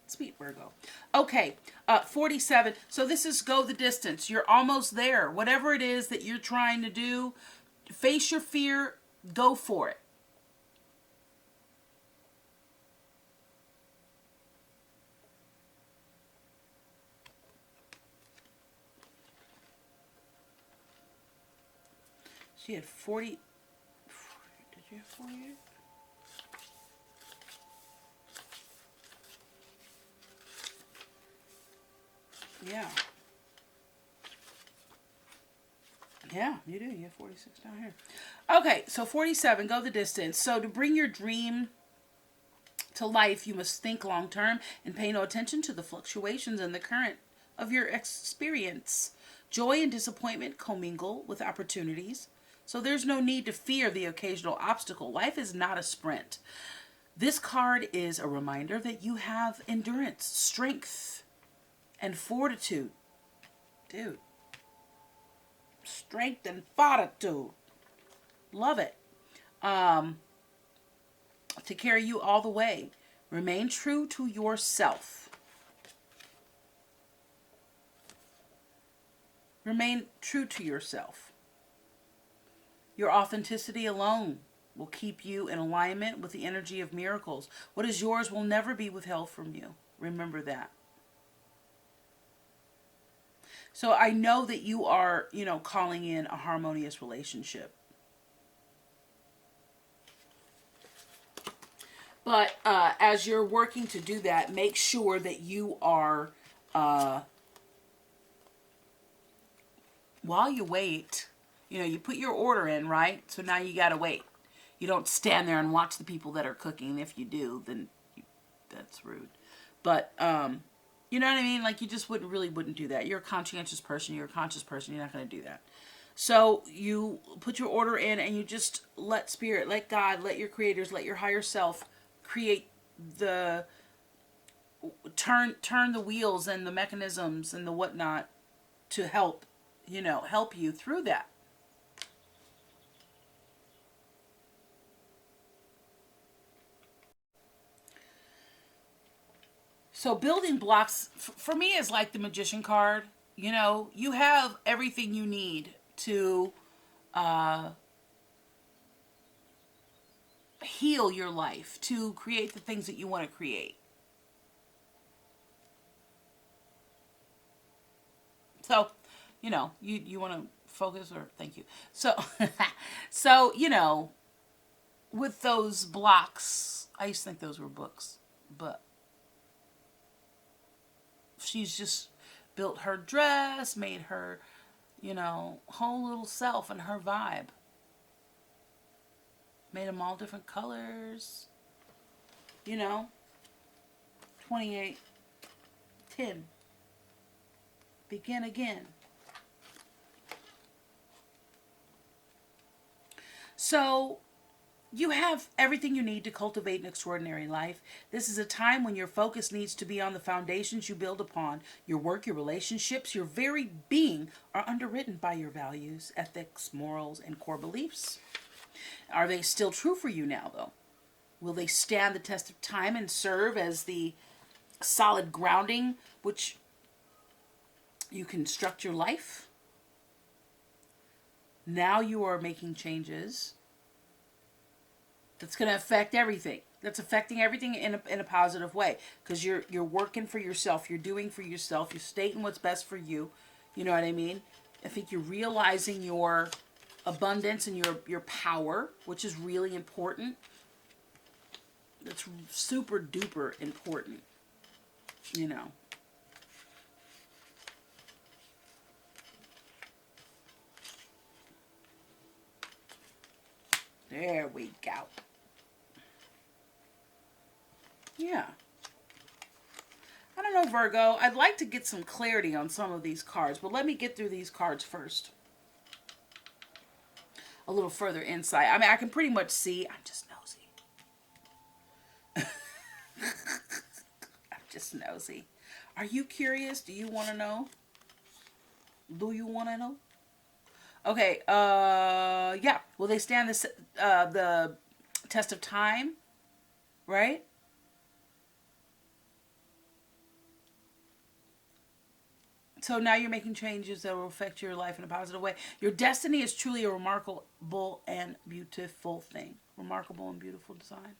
Sweet Virgo. Okay, 47. So this is go the distance. You're almost there. Whatever it is that you're trying to do, face your fear, go for it. She had 40. Did you have 48? Yeah. Yeah, you do. You have 46 down here. Okay, so 47, go the distance. So to bring your dream to life, you must think long term and pay no attention to the fluctuations in the current of your experience. Joy and disappointment commingle with opportunities. So there's no need to fear the occasional obstacle. Life is not a sprint. This card is a reminder that you have endurance, strength, and fortitude. Dude. Strength and fortitude. Love it. To carry you all the way. Remain true to yourself. Remain true to yourself. Your authenticity alone will keep you in alignment with the energy of miracles. What is yours will never be withheld from you. Remember that. So I know that you are, calling in a harmonious relationship. But as you're working to do that, make sure that you are, while you wait, you put your order in, right? So now you got to wait. You don't stand there and watch the people that are cooking. If you do, then that's rude. But, you know what I mean? Like, you just wouldn't do that. You're a conscientious person. You're a conscious person. You're not going to do that. So you put your order in and you just let spirit, let God, let your creators, let your higher self create turn the wheels and the mechanisms and the whatnot to help you through that. So building blocks for me is like the magician card. You have everything you need to heal your life, to create the things that you want to create. So, you want to focus, or thank you. So, with those blocks, I used to think those were books, but she's just built her dress, made her, whole little self and her vibe. Made them all different colors. 28:10. Begin again. So, you have everything you need to cultivate an extraordinary life. This is a time when your focus needs to be on the foundations you build upon. Your work, your relationships, your very being are underwritten by your values, ethics, morals, and core beliefs. Are they still true for you now, though? Will they stand the test of time and serve as the solid grounding which you construct your life? Now you are making changes that's going to affect everything. That's affecting everything in a positive way, because you're working for yourself. You're doing for yourself. You're stating what's best for you. You know what I mean? I think you're realizing your abundance and your power, which is really important. That's super duper important. There we go. Yeah. I don't know, Virgo. I'd like to get some clarity on some of these cards, but let me get through these cards first. A little further insight. I mean, I can pretty much see. I'm just nosy. I'm just nosy. Are you curious? Do you want to know? Do you want to know? Okay, yeah. Will they stand the test of time? Right? So now you're making changes that will affect your life in a positive way. Your destiny is truly a remarkable and beautiful thing. Remarkable and beautiful design.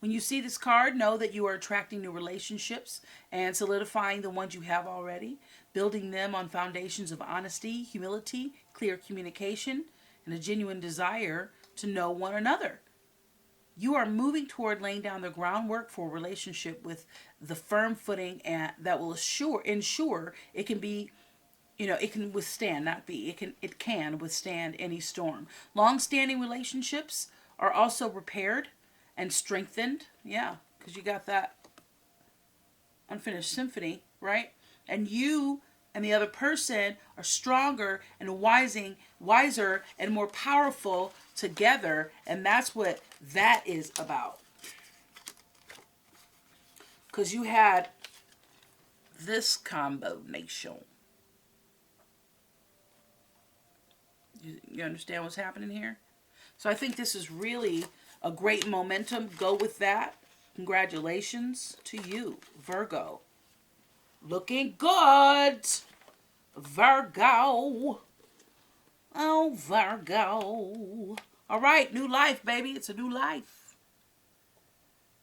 When you see this card, know that you are attracting new relationships and solidifying the ones you have already, building them on foundations of honesty, humility, clear communication, and a genuine desire to know one another. You are moving toward laying down the groundwork for a relationship with the firm footing and that will ensure it can be, it can withstand, it can withstand any storm. Long-standing relationships are also repaired and strengthened. Yeah, because you got that unfinished symphony, right? And you and the other person are stronger and wiser and more powerful together, and that's what that is about. Because you had this combination. You understand what's happening here? So I think this is really a great momentum. Go with that. Congratulations to you, Virgo. Looking good, Virgo. Oh, Virgo. All right, new life, baby. It's a new life.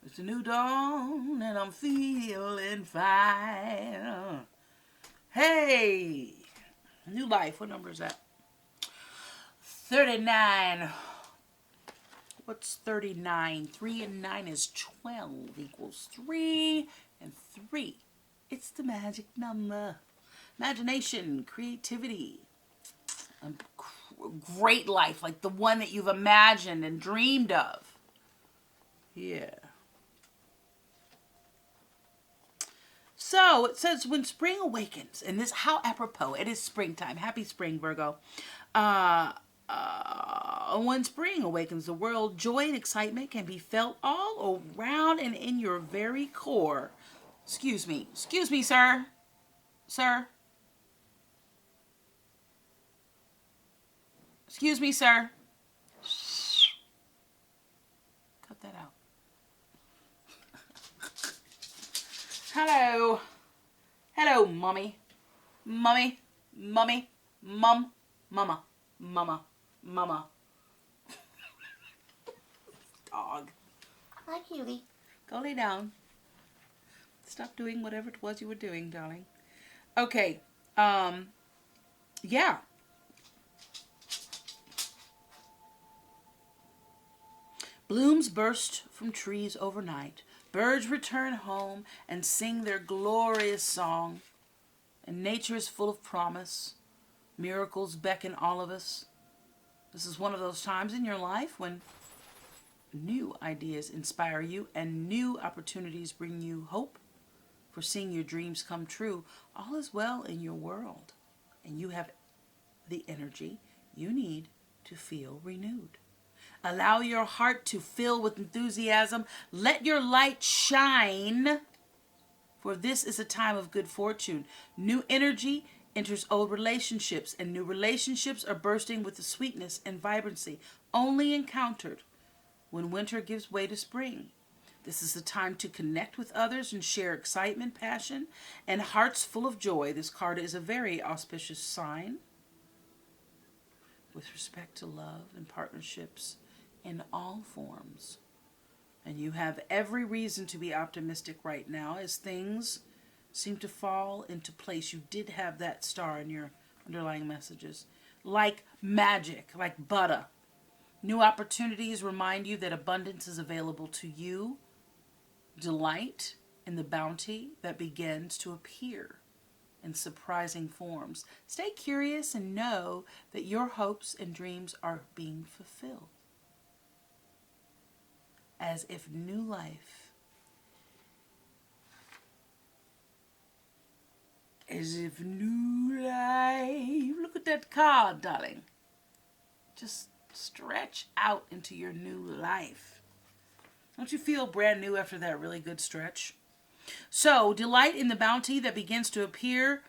It's a new dawn, and I'm feeling fine. Hey, new life. What number is that? 39. What's 39? 3 and 9 is 12 equals 3 and 3. It's the magic number. Imagination, creativity, a great life, like the one that you've imagined and dreamed of. Yeah. So it says when spring awakens, and this, how apropos, it is springtime. Happy spring, Virgo. When spring awakens the world, joy and excitement can be felt all around and in your very core. Excuse me, sir. Sir. Excuse me, sir. Cut that out. Hello. Hello, mommy. Mommy. Mummy. Mum. Mama. Mama. Mama. Dog. Hi, cutie. Go lay down. Stop doing whatever it was you were doing, darling. Okay. Yeah. Blooms burst from trees overnight. Birds return home and sing their glorious song. And nature is full of promise. Miracles beckon all of us. This is one of those times in your life when new ideas inspire you and new opportunities bring you hope for seeing your dreams come true. All is well in your world, and you have the energy you need to feel renewed. Allow your heart to fill with enthusiasm. Let your light shine, for this is a time of good fortune. New energy enters old relationships, and new relationships are bursting with the sweetness and vibrancy only encountered when winter gives way to spring. This is the time to connect with others and share excitement, passion, and hearts full of joy. This card is a very auspicious sign with respect to love and partnerships in all forms. And you have every reason to be optimistic right now as things seem to fall into place. You did have that star in your underlying messages. Like magic, like butter. New opportunities remind you that abundance is available to you. Delight in the bounty that begins to appear in surprising forms. Stay curious and know that your hopes and dreams are being fulfilled. As if new life, look at that card, darling. Just stretch out into your new life. Don't you feel brand new after that really good stretch? So, delight in the bounty that begins to appear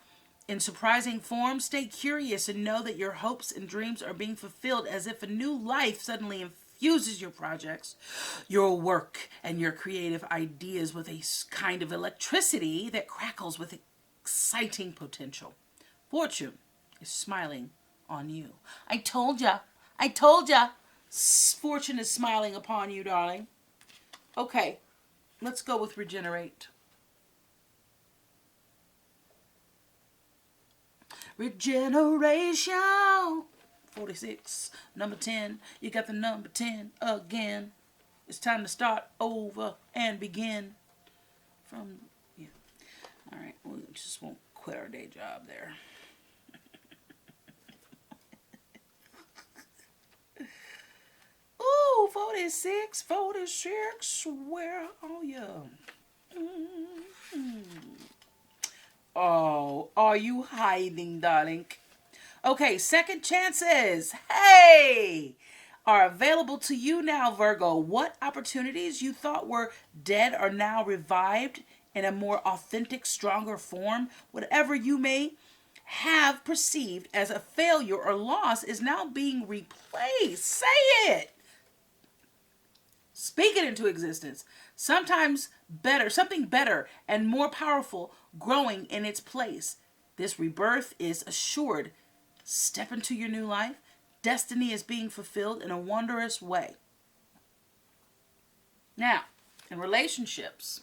in surprising forms. Stay curious and know that your hopes and dreams are being fulfilled as if a new life suddenly infuses your projects, your work, and your creative ideas with a kind of electricity that crackles with exciting potential. Fortune is smiling on you. I told ya. Fortune is smiling upon you, darling. Okay, let's go with regenerate. Regeneration. 46, number 10. You got the number 10 again. It's time to start over and begin from, yeah. All right, we just won't quit our day job there. Ooh, 46, where are you? Oh, are you hiding, darling? Okay, second chances, hey, are available to you now, Virgo. What opportunities you thought were dead are now revived in a more authentic, stronger form. Whatever you may have perceived as a failure or loss is now being replaced. Say it. Speak it into existence. Sometimes better, something better and more powerful growing in its place. This rebirth is assured. Step into your new life. Destiny is being fulfilled in a wondrous way. Now, in relationships,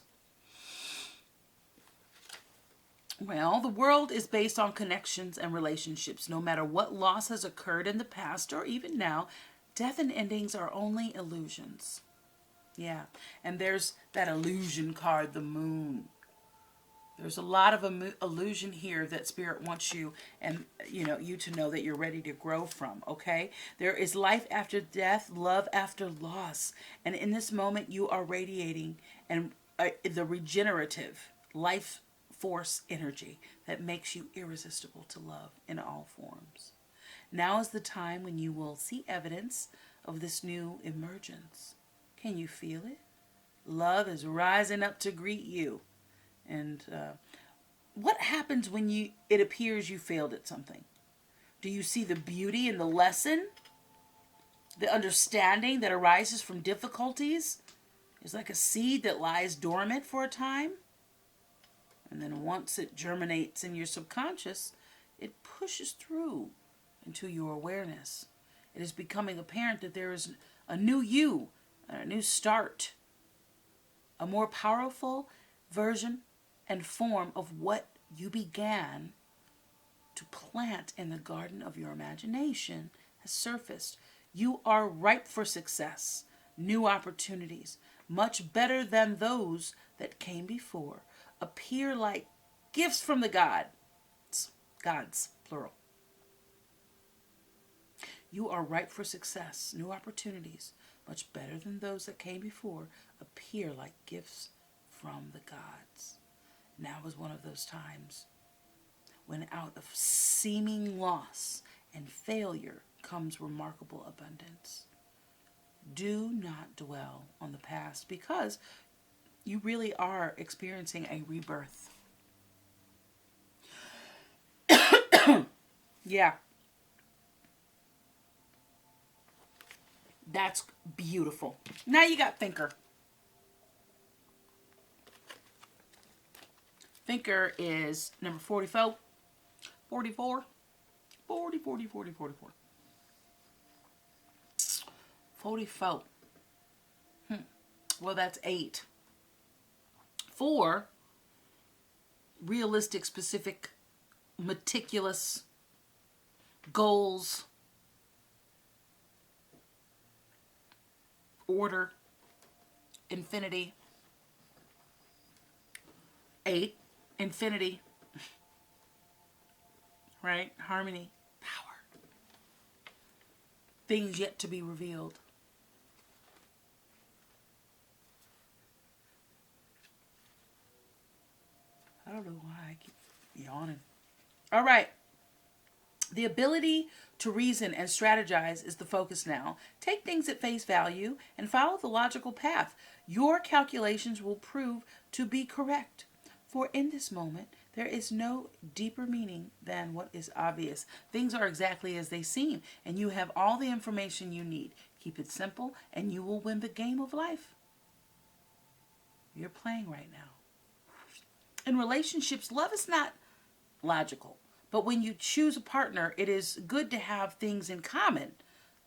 well, the world is based on connections and relationships. No matter what loss has occurred in the past or even now, death and endings are only illusions. Yeah, and there's that illusion card, the moon. There's a lot of illusion here that Spirit wants you and you to know that you're ready to grow from, okay? There is life after death, love after loss. And in this moment, you are radiating and the regenerative life force energy that makes you irresistible to love in all forms. Now is the time when you will see evidence of this new emergence. Can you feel it? Love is rising up to greet you. And what happens when it appears you failed at something? Do you see the beauty in the lesson? The understanding that arises from difficulties is like a seed that lies dormant for a time. And then once it germinates in your subconscious, it pushes through into your awareness. It is becoming apparent that there is a new you, a new start, a more powerful version and form of what you began to plant in the garden of your imagination has surfaced. You are ripe for success, new opportunities, much better than those that came before, appear like gifts from the gods, plural. You are ripe for success, new opportunities, much better than those that came before, appear like gifts from the gods. Now was one of those times when out of seeming loss and failure comes remarkable abundance. Do not dwell on the past because you really are experiencing a rebirth. Yeah. That's beautiful. Now you got Thinker. Thinker is number 44. 44. 44. Well, that's 8. 4, realistic, specific, meticulous goals, order, infinity. 8, infinity, right? Harmony, power, things yet to be revealed. I don't know why I keep yawning. All right. The ability to reason and strategize is the focus now. Take things at face value and follow the logical path. Your calculations will prove to be correct. For in this moment, there is no deeper meaning than what is obvious. Things are exactly as they seem, and you have all the information you need. Keep it simple, and you will win the game of life. You're playing right now. In relationships, love is not logical. But when you choose a partner, it is good to have things in common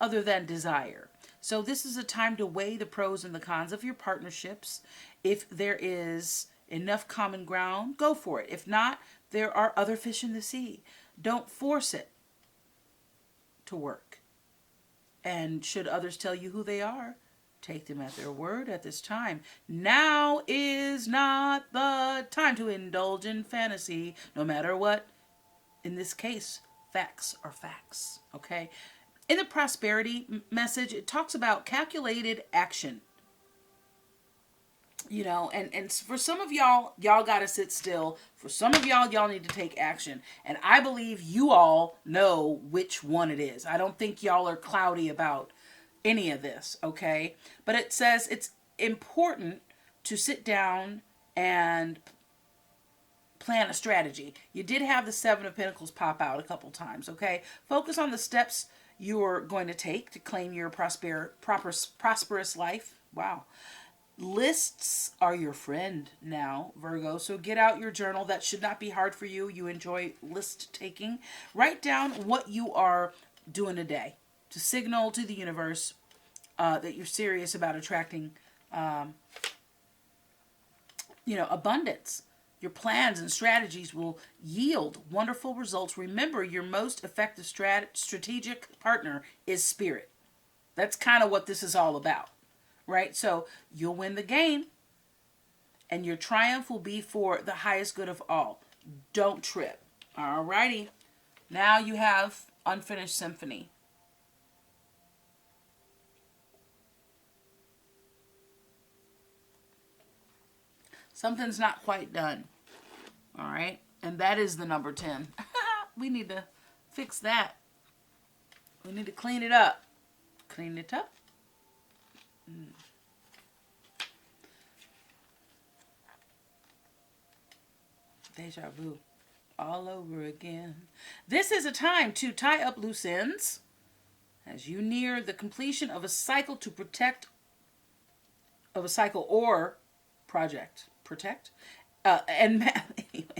other than desire. So this is a time to weigh the pros and the cons of your partnerships. If there is enough common ground, go for it. If not, there are other fish in the sea. Don't force it to work. And should others tell you who they are, take them at their word at this time. Now is not the time to indulge in fantasy, no matter what. In this case, facts are facts, okay? In the prosperity message, it talks about calculated action. You know, and for some of y'all got to sit still. For some of y'all need to take action. And I believe you all know which one it is. I don't think y'all are cloudy about any of this, okay? But it says it's important to sit down and plan a strategy. You did have the 7 of Pentacles pop out a couple times, okay? Focus on the steps you're going to take to claim your prosperous life. Wow. Lists are your friend now, Virgo. So get out your journal. That should not be hard for you. You enjoy list taking. Write down what you are doing today to signal to the universe that you're serious about attracting, abundance. Your plans and strategies will yield wonderful results. Remember, your most effective strategic partner is spirit. That's kind of what this is all about, right? So you'll win the game, and your triumph will be for the highest good of all. Don't trip. Alrighty. Now you have Unfinished Symphony. Something's not quite done. All right. And that is the number 10. We need to fix that. We need to clean it up. Clean it up. Deja vu. All over again. This is a time to tie up loose ends as you near the completion of a cycle or project. Protect? Anyway,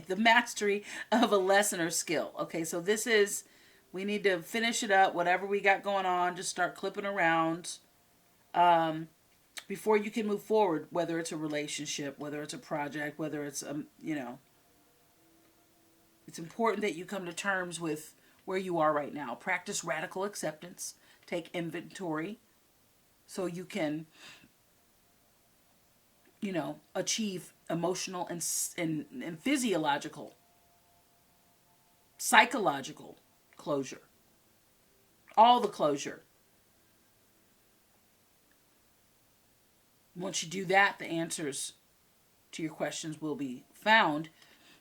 the mastery of a lesson or skill. Okay, so this is, we need to finish it up, whatever we got going on, just start clipping around before you can move forward, whether it's a relationship, whether it's a project, whether it's, it's important that you come to terms with where you are right now. Practice radical acceptance. Take inventory so you can, achieve emotional and physiological, psychological closure. All the closure. Once you do that, the answers to your questions will be found.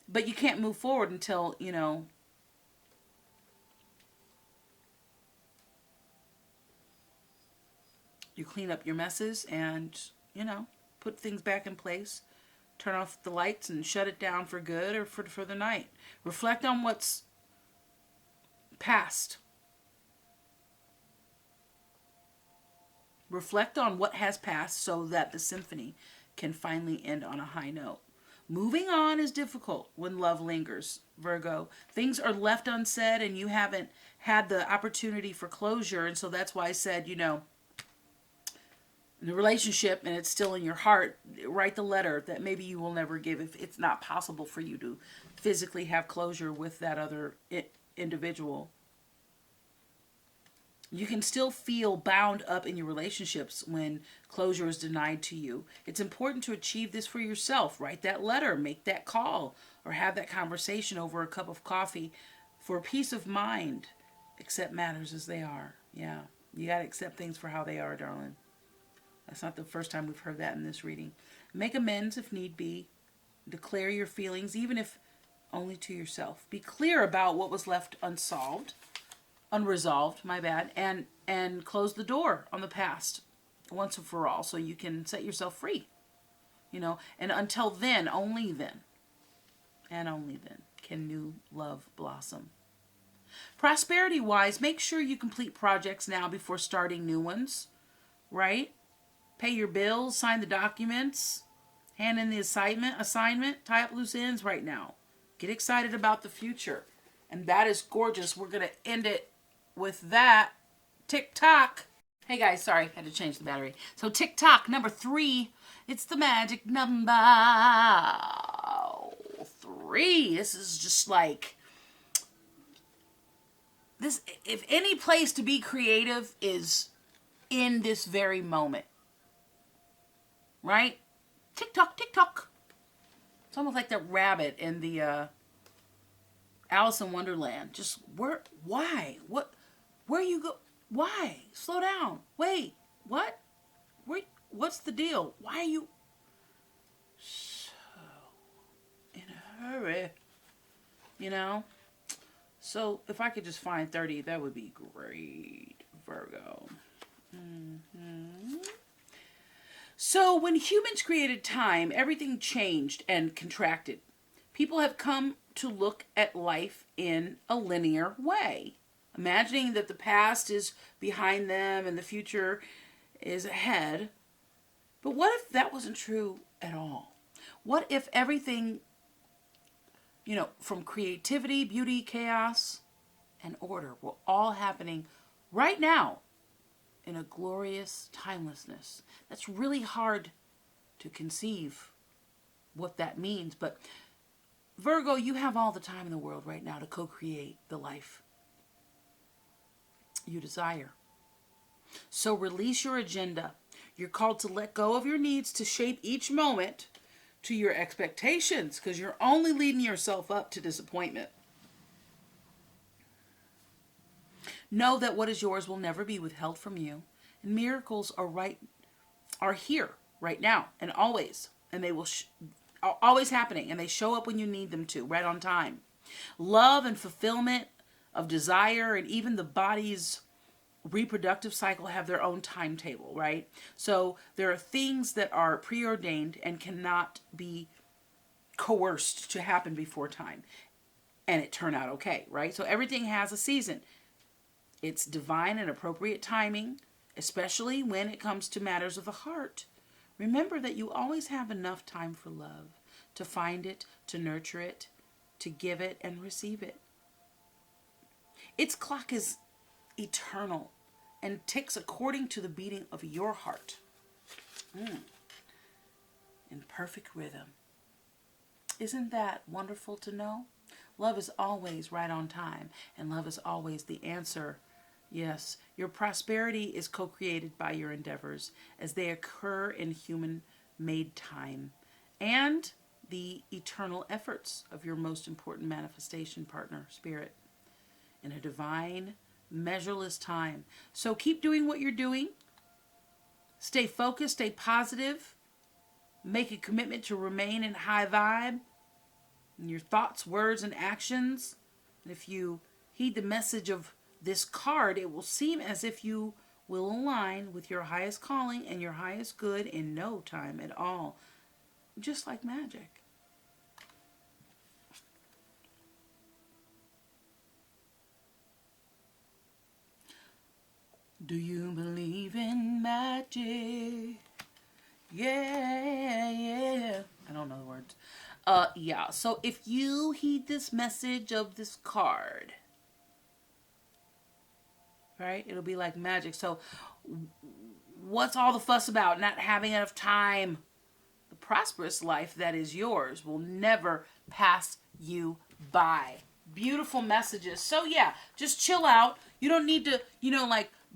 But you can't move forward until, you clean up your messes and, put things back in place. Turn off the lights and shut it down for good or for the night. Reflect on what's past. Reflect on what has passed so that the symphony can finally end on a high note. Moving on is difficult when love lingers, Virgo. Things are left unsaid and you haven't had the opportunity for closure. And so that's why I said, the relationship and it's still in your heart, write the letter that maybe you will never give if it's not possible for you to physically have closure with that other individual. You can still feel bound up in your relationships when closure is denied to you. It's important to achieve this for yourself. Write that letter, make that call, or have that conversation over a cup of coffee for peace of mind. Accept matters as they are. Yeah, you got to accept things for how they are, darling. That's not the first time we've heard that in this reading. Make amends if need be. Declare your feelings, even if only to yourself. Be clear about what was left unresolved, and close the door on the past once and for all so you can set yourself free. And until then, only then can new love blossom. Prosperity-wise, make sure you complete projects now before starting new ones, right? Pay your bills, sign the documents, hand in the assignment, tie up loose ends right now. Get excited about the future. And that is gorgeous. We're going to end it with that. Tick-tock. Hey guys, sorry, had to change the battery. So tick-tock, number 3. It's the magic number 3. This is just like, this. If any place to be creative is in this very moment. Right? Tick-tock, tick-tock. It's almost like that rabbit in the Alice in Wonderland. Just, why? Where you go? Why? Slow down. Wait, what? What's the deal? Why are you so in a hurry? So if I could just find 30, that would be great, Virgo. So when humans created time, everything changed and contracted. People have come to look at life in a linear way, imagining that the past is behind them and the future is ahead. But what if that wasn't true at all? What if everything, from creativity, beauty, chaos, and order were all happening right now in a glorious timelessness. That's really hard to conceive what that means. But Virgo, you have all the time in the world right now to co-create the life you desire. So release your agenda. You're called to let go of your needs to shape each moment to your expectations, because you're only leading yourself up to disappointment. Know that what is yours will never be withheld from you. And miracles are here right now and always. And they will are always happening. And they show up when you need them to, right on time. Love and fulfillment of desire and even the body's reproductive cycle have their own timetable, right? So there are things that are preordained and cannot be coerced to happen before time. And it turned out okay, right? So everything has a season. It's divine and appropriate timing, especially when it comes to matters of the heart. Remember that you always have enough time for love, to find it, to nurture it, to give it and receive it. Its clock is eternal and ticks according to the beating of your heart. In perfect rhythm. Isn't that wonderful to know? Love is always right on time, and love is always the answer. Yes, your prosperity is co-created by your endeavors as they occur in human-made time and the eternal efforts of your most important manifestation partner, spirit, in a divine, measureless time. So keep doing what you're doing. Stay focused, stay positive. Make a commitment to remain in high vibe in your thoughts, words, and actions. And if you heed the message of this card, it will seem as if you will align with your highest calling and your highest good in no time at all. Just like magic. Do you believe in magic? Yeah. I don't know the words. Yeah. So if you heed this message of this card, right, it'll be like magic. So what's all the fuss about? Not having enough time. The prosperous life that is yours will never pass you by. Beautiful messages. So yeah, just chill out. You don't need to,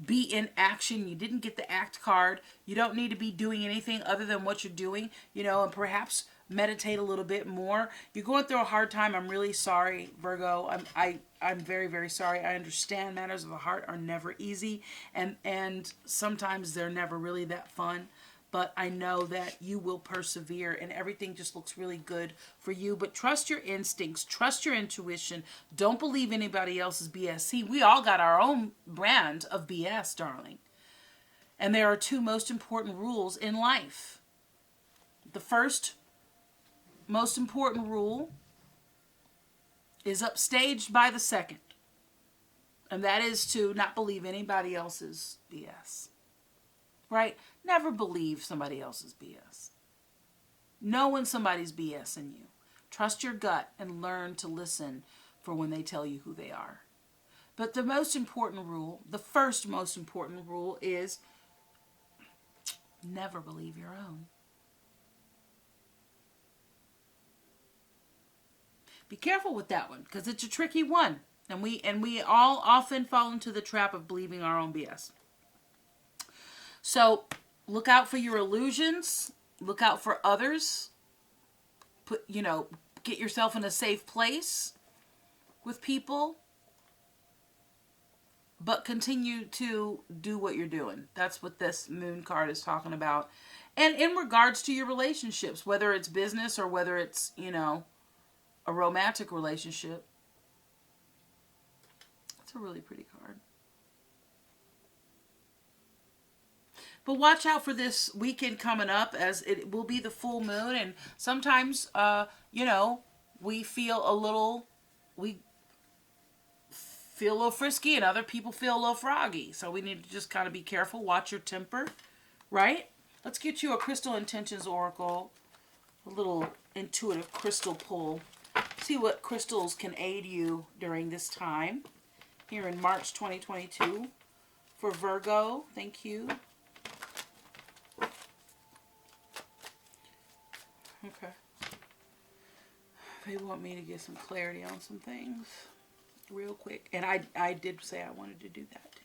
be in action. You didn't get the act card. You don't need to be doing anything other than what you're doing, and perhaps meditate a little bit more. You're going through a hard time. I'm really sorry, Virgo. I'm very, very sorry. I understand matters of the heart are never easy, and sometimes they're never really that fun. But I know that you will persevere and everything just looks really good for you. But trust your instincts. Trust your intuition. Don't believe anybody else's BS. See, we all got our own brand of BS, darling. And there are two most important rules in life. The first most important rule is upstaged by the second. And that is to not believe anybody else's BS. Right? Never believe somebody else's BS. Know when somebody's BSing you. Trust your gut and learn to listen for when they tell you who they are. But the most important rule, the first most important rule is never believe your own. Be careful with that one because it's a tricky one. And we all often fall into the trap of believing our own BS. So look out for your illusions. Look out for others. Get yourself in a safe place with people. But continue to do what you're doing. That's what this moon card is talking about. And in regards to your relationships, whether it's business or whether it's, a romantic relationship. It's a really pretty card. But watch out for this weekend coming up as it will be the full moon. And sometimes, we feel a little frisky and other people feel a little froggy. So we need to just kind of be careful. Watch your temper, right? Let's get you a Crystal Intentions Oracle. A little intuitive crystal pull. See what crystals can aid you during this time. Here in March 2022. for Virgo. Thank you. Okay. They want me to get some clarity on some things real quick. And I did say I wanted to do that.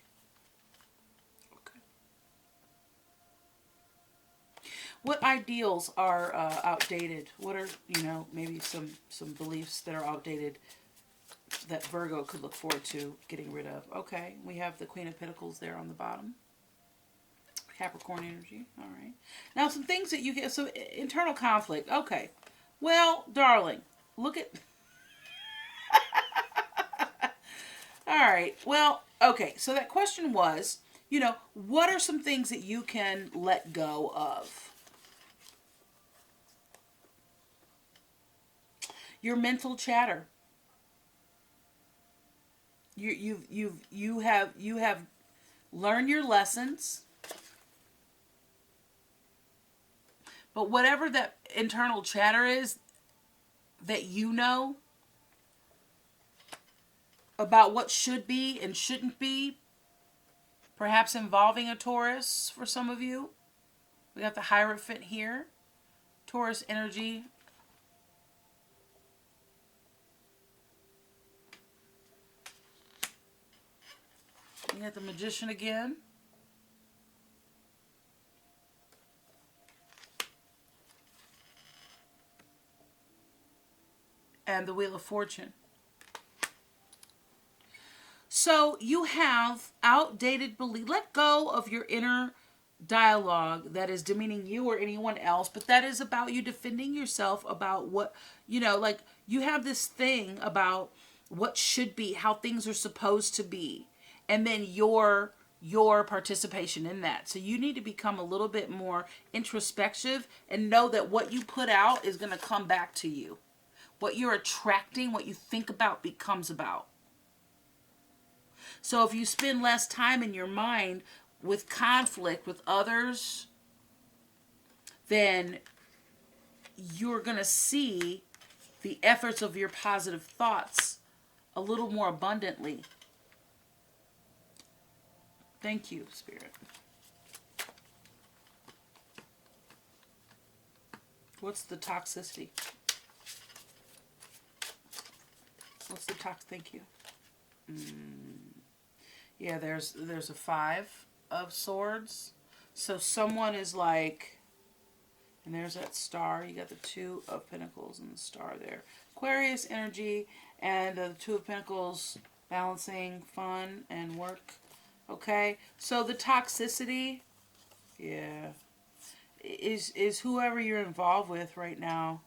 Okay. What ideals are outdated? What are, maybe some beliefs that are outdated that Virgo could look forward to getting rid of? Okay. We have the Queen of Pentacles there on the bottom. Capricorn energy. All right. Now, some things that you get. So, internal conflict. Okay. Well, darling, look at... All right. Well, okay. So that question was, what are some things that you can let go of? Your mental chatter. You have learned your lessons. But whatever that internal chatter is that about what should be and shouldn't be, perhaps involving a Taurus for some of you. We got the Hierophant here. Taurus energy. You got the Magician again. And the Wheel of Fortune. So you have outdated belief. Let go of your inner dialogue that is demeaning you or anyone else, but that is about you defending yourself about what, like you have this thing about what should be, how things are supposed to be, and then your participation in that. So you need to become a little bit more introspective and know that what you put out is going to come back to you. What you're attracting, what you think about becomes about. So if you spend less time in your mind with conflict with others, then you're going to see the efforts of your positive thoughts a little more abundantly. Thank you, Spirit. What's the toxicity? What's the tox? Thank you. Yeah, there's a 5 of Swords. So someone is like, and there's that star. You got the 2 of Pentacles and the star there. Aquarius energy and the 2 of Pentacles balancing fun and work. Okay, so the toxicity, yeah, is whoever you're involved with right now.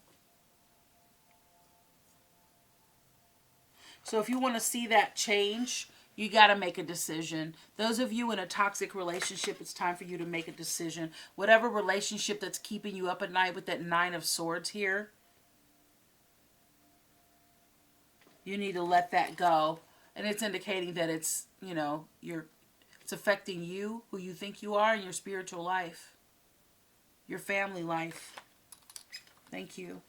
So if you want to see that change, you got to make a decision. Those of you in a toxic relationship, it's time for you to make a decision. Whatever relationship that's keeping you up at night with that 9 of Swords here, you need to let that go. And it's indicating that it's, it's affecting you, who you think you are, and your spiritual life, your family life. Thank you.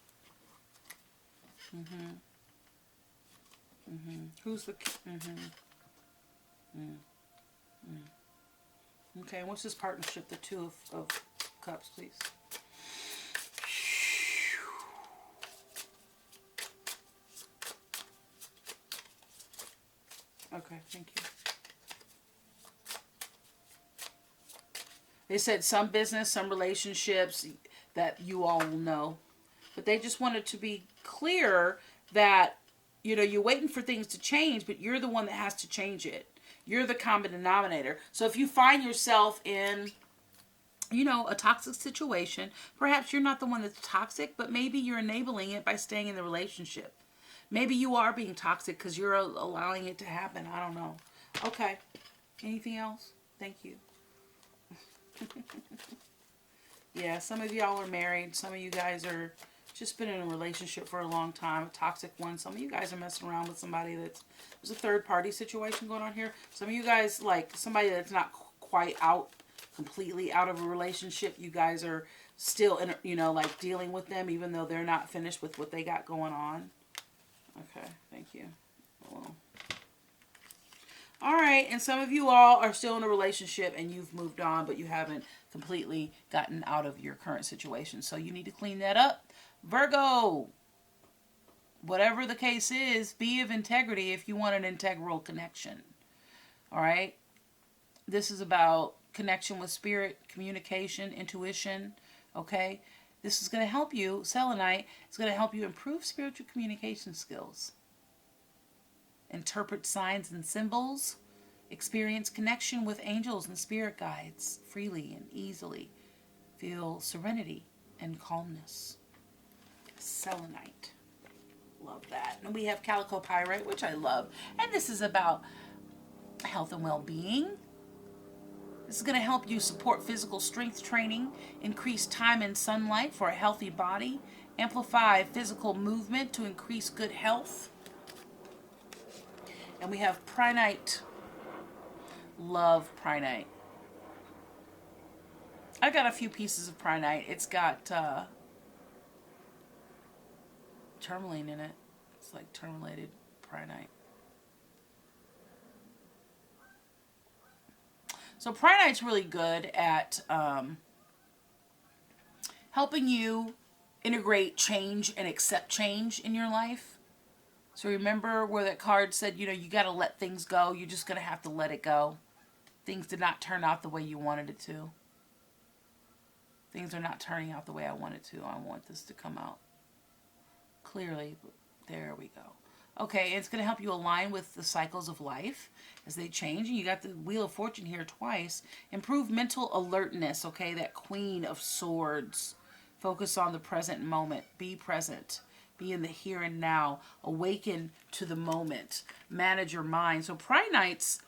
Who's the... Okay, what's this partnership? The 2 of Cups, please. Okay, thank you. They said some business, some relationships that you all will know. But they just wanted to be clear that, you're waiting for things to change, but you're the one that has to change it. You're the common denominator. So if you find yourself in, a toxic situation, perhaps you're not the one that's toxic, but maybe you're enabling it by staying in the relationship. Maybe you are being toxic because you're allowing it to happen. I don't know. Okay. Anything else? Thank you. Yeah, some of y'all are married. Some of you guys are just been in a relationship for a long time, a toxic one. Some of you guys are messing around with somebody there's a third party situation going on here. Some of you guys, like somebody that's not quite completely out of a relationship. You guys are still in, like dealing with them, even though they're not finished with what they got going on. Okay, thank you. Well, all right, right? And some of you all are still in a relationship and you've moved on, but you haven't completely gotten out of your current situation. So you need to clean that up. Virgo, whatever the case is, be of integrity if you want an integral connection. All right? This is about connection with spirit, communication, intuition. Okay? This is going to help you, selenite, it's going to help you improve spiritual communication skills. Interpret signs and symbols. Experience connection with angels and spirit guides freely and easily. Feel serenity and calmness. Selenite. Love that. And we have calico pyrite, which I love. And this is about health and well-being. This is going to help you support physical strength training, increase time in sunlight for a healthy body, amplify physical movement to increase good health. And we have Prinite. Love Prinite. I got a few pieces of Prinite. It's got tourmaline in it. It's like tourmalated Prinite. So Prinite's really good at helping you integrate change and accept change in your life. So remember where that card said, you know, you got to let things go. You're just going to have to let it go. Things did not turn out the way you wanted it to. Things are not turning out the way I want it to. I want this to come out clearly. There we go. Okay, it's going to help you align with the cycles of life as they change. And you got the Wheel of Fortune here twice. Improve mental alertness, okay? That Queen of Swords. Focus on the present moment. Be present. Be in the here and now. Awaken to the moment. Manage your mind. So Prinite's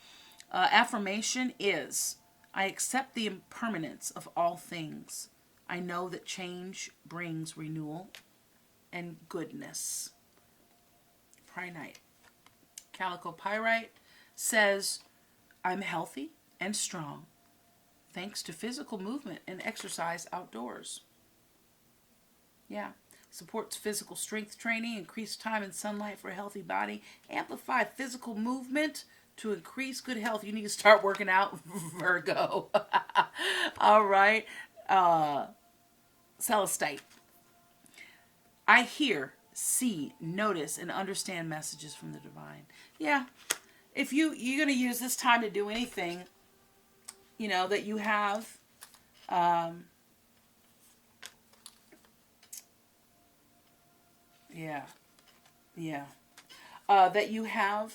affirmation is, I accept the impermanence of all things. I know that change brings renewal and goodness. Prinite. Calico pyrite says, I'm healthy and strong thanks to physical movement and exercise outdoors. Yeah. Supports physical strength training, increase time in sunlight for a healthy body, amplify physical movement to increase good health. You need to start working out, Virgo. All right. Celestite. I hear, see, notice, and understand messages from the divine. Yeah. If you're going to use this time to do anything, you know, that you have, that you have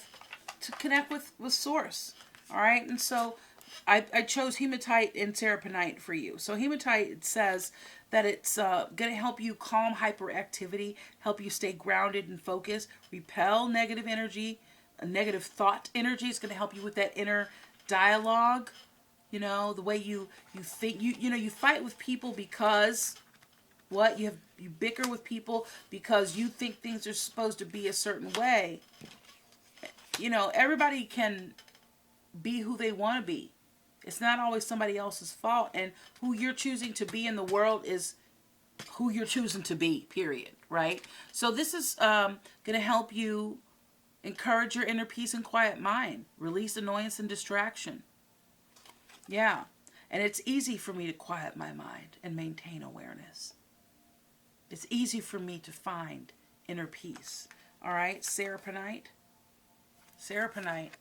to connect with Source. All right. And so I chose hematite and seraphonite for you. So hematite, it says that it's going to help you calm hyperactivity, help you stay grounded and focused, repel negative energy, negative thought energy. It's going to help you with that inner dialogue. You know, the way you think, you know, you fight with people because what? You bicker with people because you think things are supposed to be a certain way. You know, everybody can be who they want to be. It's not always somebody else's fault. And who you're choosing to be in the world is who you're choosing to be, period. Right? So this is going to help you encourage your inner peace and quiet mind. Release annoyance and distraction. Yeah. And it's easy for me to quiet my mind and maintain awareness. It's easy for me to find inner peace. All right, seraphonite. Seraphonite.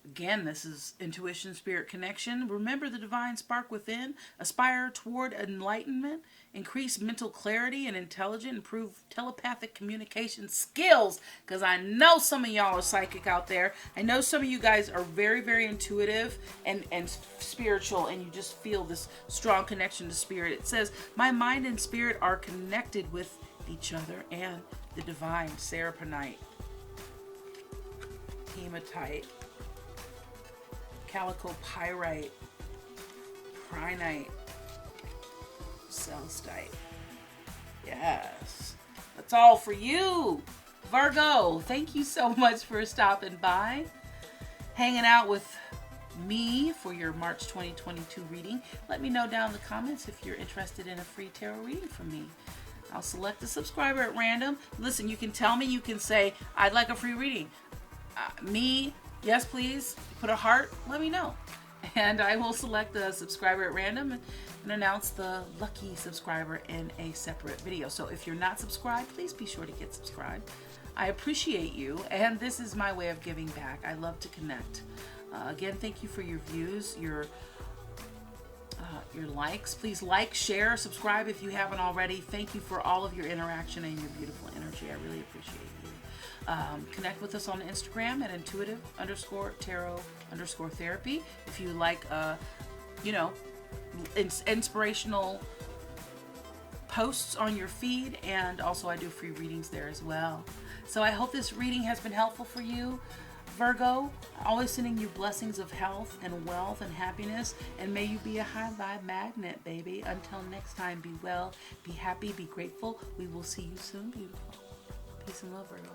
Again, this is intuition, spirit connection. Remember the divine spark within. Aspire toward enlightenment. Increase mental clarity and intelligence. Improve telepathic communication skills. Because I know some of y'all are psychic out there. I know some of you guys are very, very intuitive and spiritual. And you just feel this strong connection to spirit. It says, my mind and spirit are connected with each other and the divine. Seraphonite. Hematite. Calico pyrite, Prinite, Celestite. Yes. That's all for you, Virgo. Thank you so much for stopping by, hanging out with me for your March 2022 reading. Let me know down in the comments if you're interested in a free tarot reading from me. I'll select a subscriber at random. Listen, you can tell me, you can say, I'd like a free reading. me, yes please, put a heart, let me know. And I will select the subscriber at random and announce the lucky subscriber in a separate video. So if you're not subscribed, please be sure to get subscribed. I appreciate you, and this is my way of giving back. I love to connect. Again, thank you for your views, your likes. Please like, share, subscribe if you haven't already. Thank you for all of your interaction and your beautiful energy. I really appreciate you. Connect with us on Instagram at intuitive_tarot_therapy. If you like, inspirational posts on your feed, and also I do free readings there as well. So I hope this reading has been helpful for you, Virgo. Always sending you blessings of health and wealth and happiness, and may you be a high vibe magnet, baby. Until next time, be well, be happy, be grateful. We will see you soon, beautiful. Peace and love, Virgo.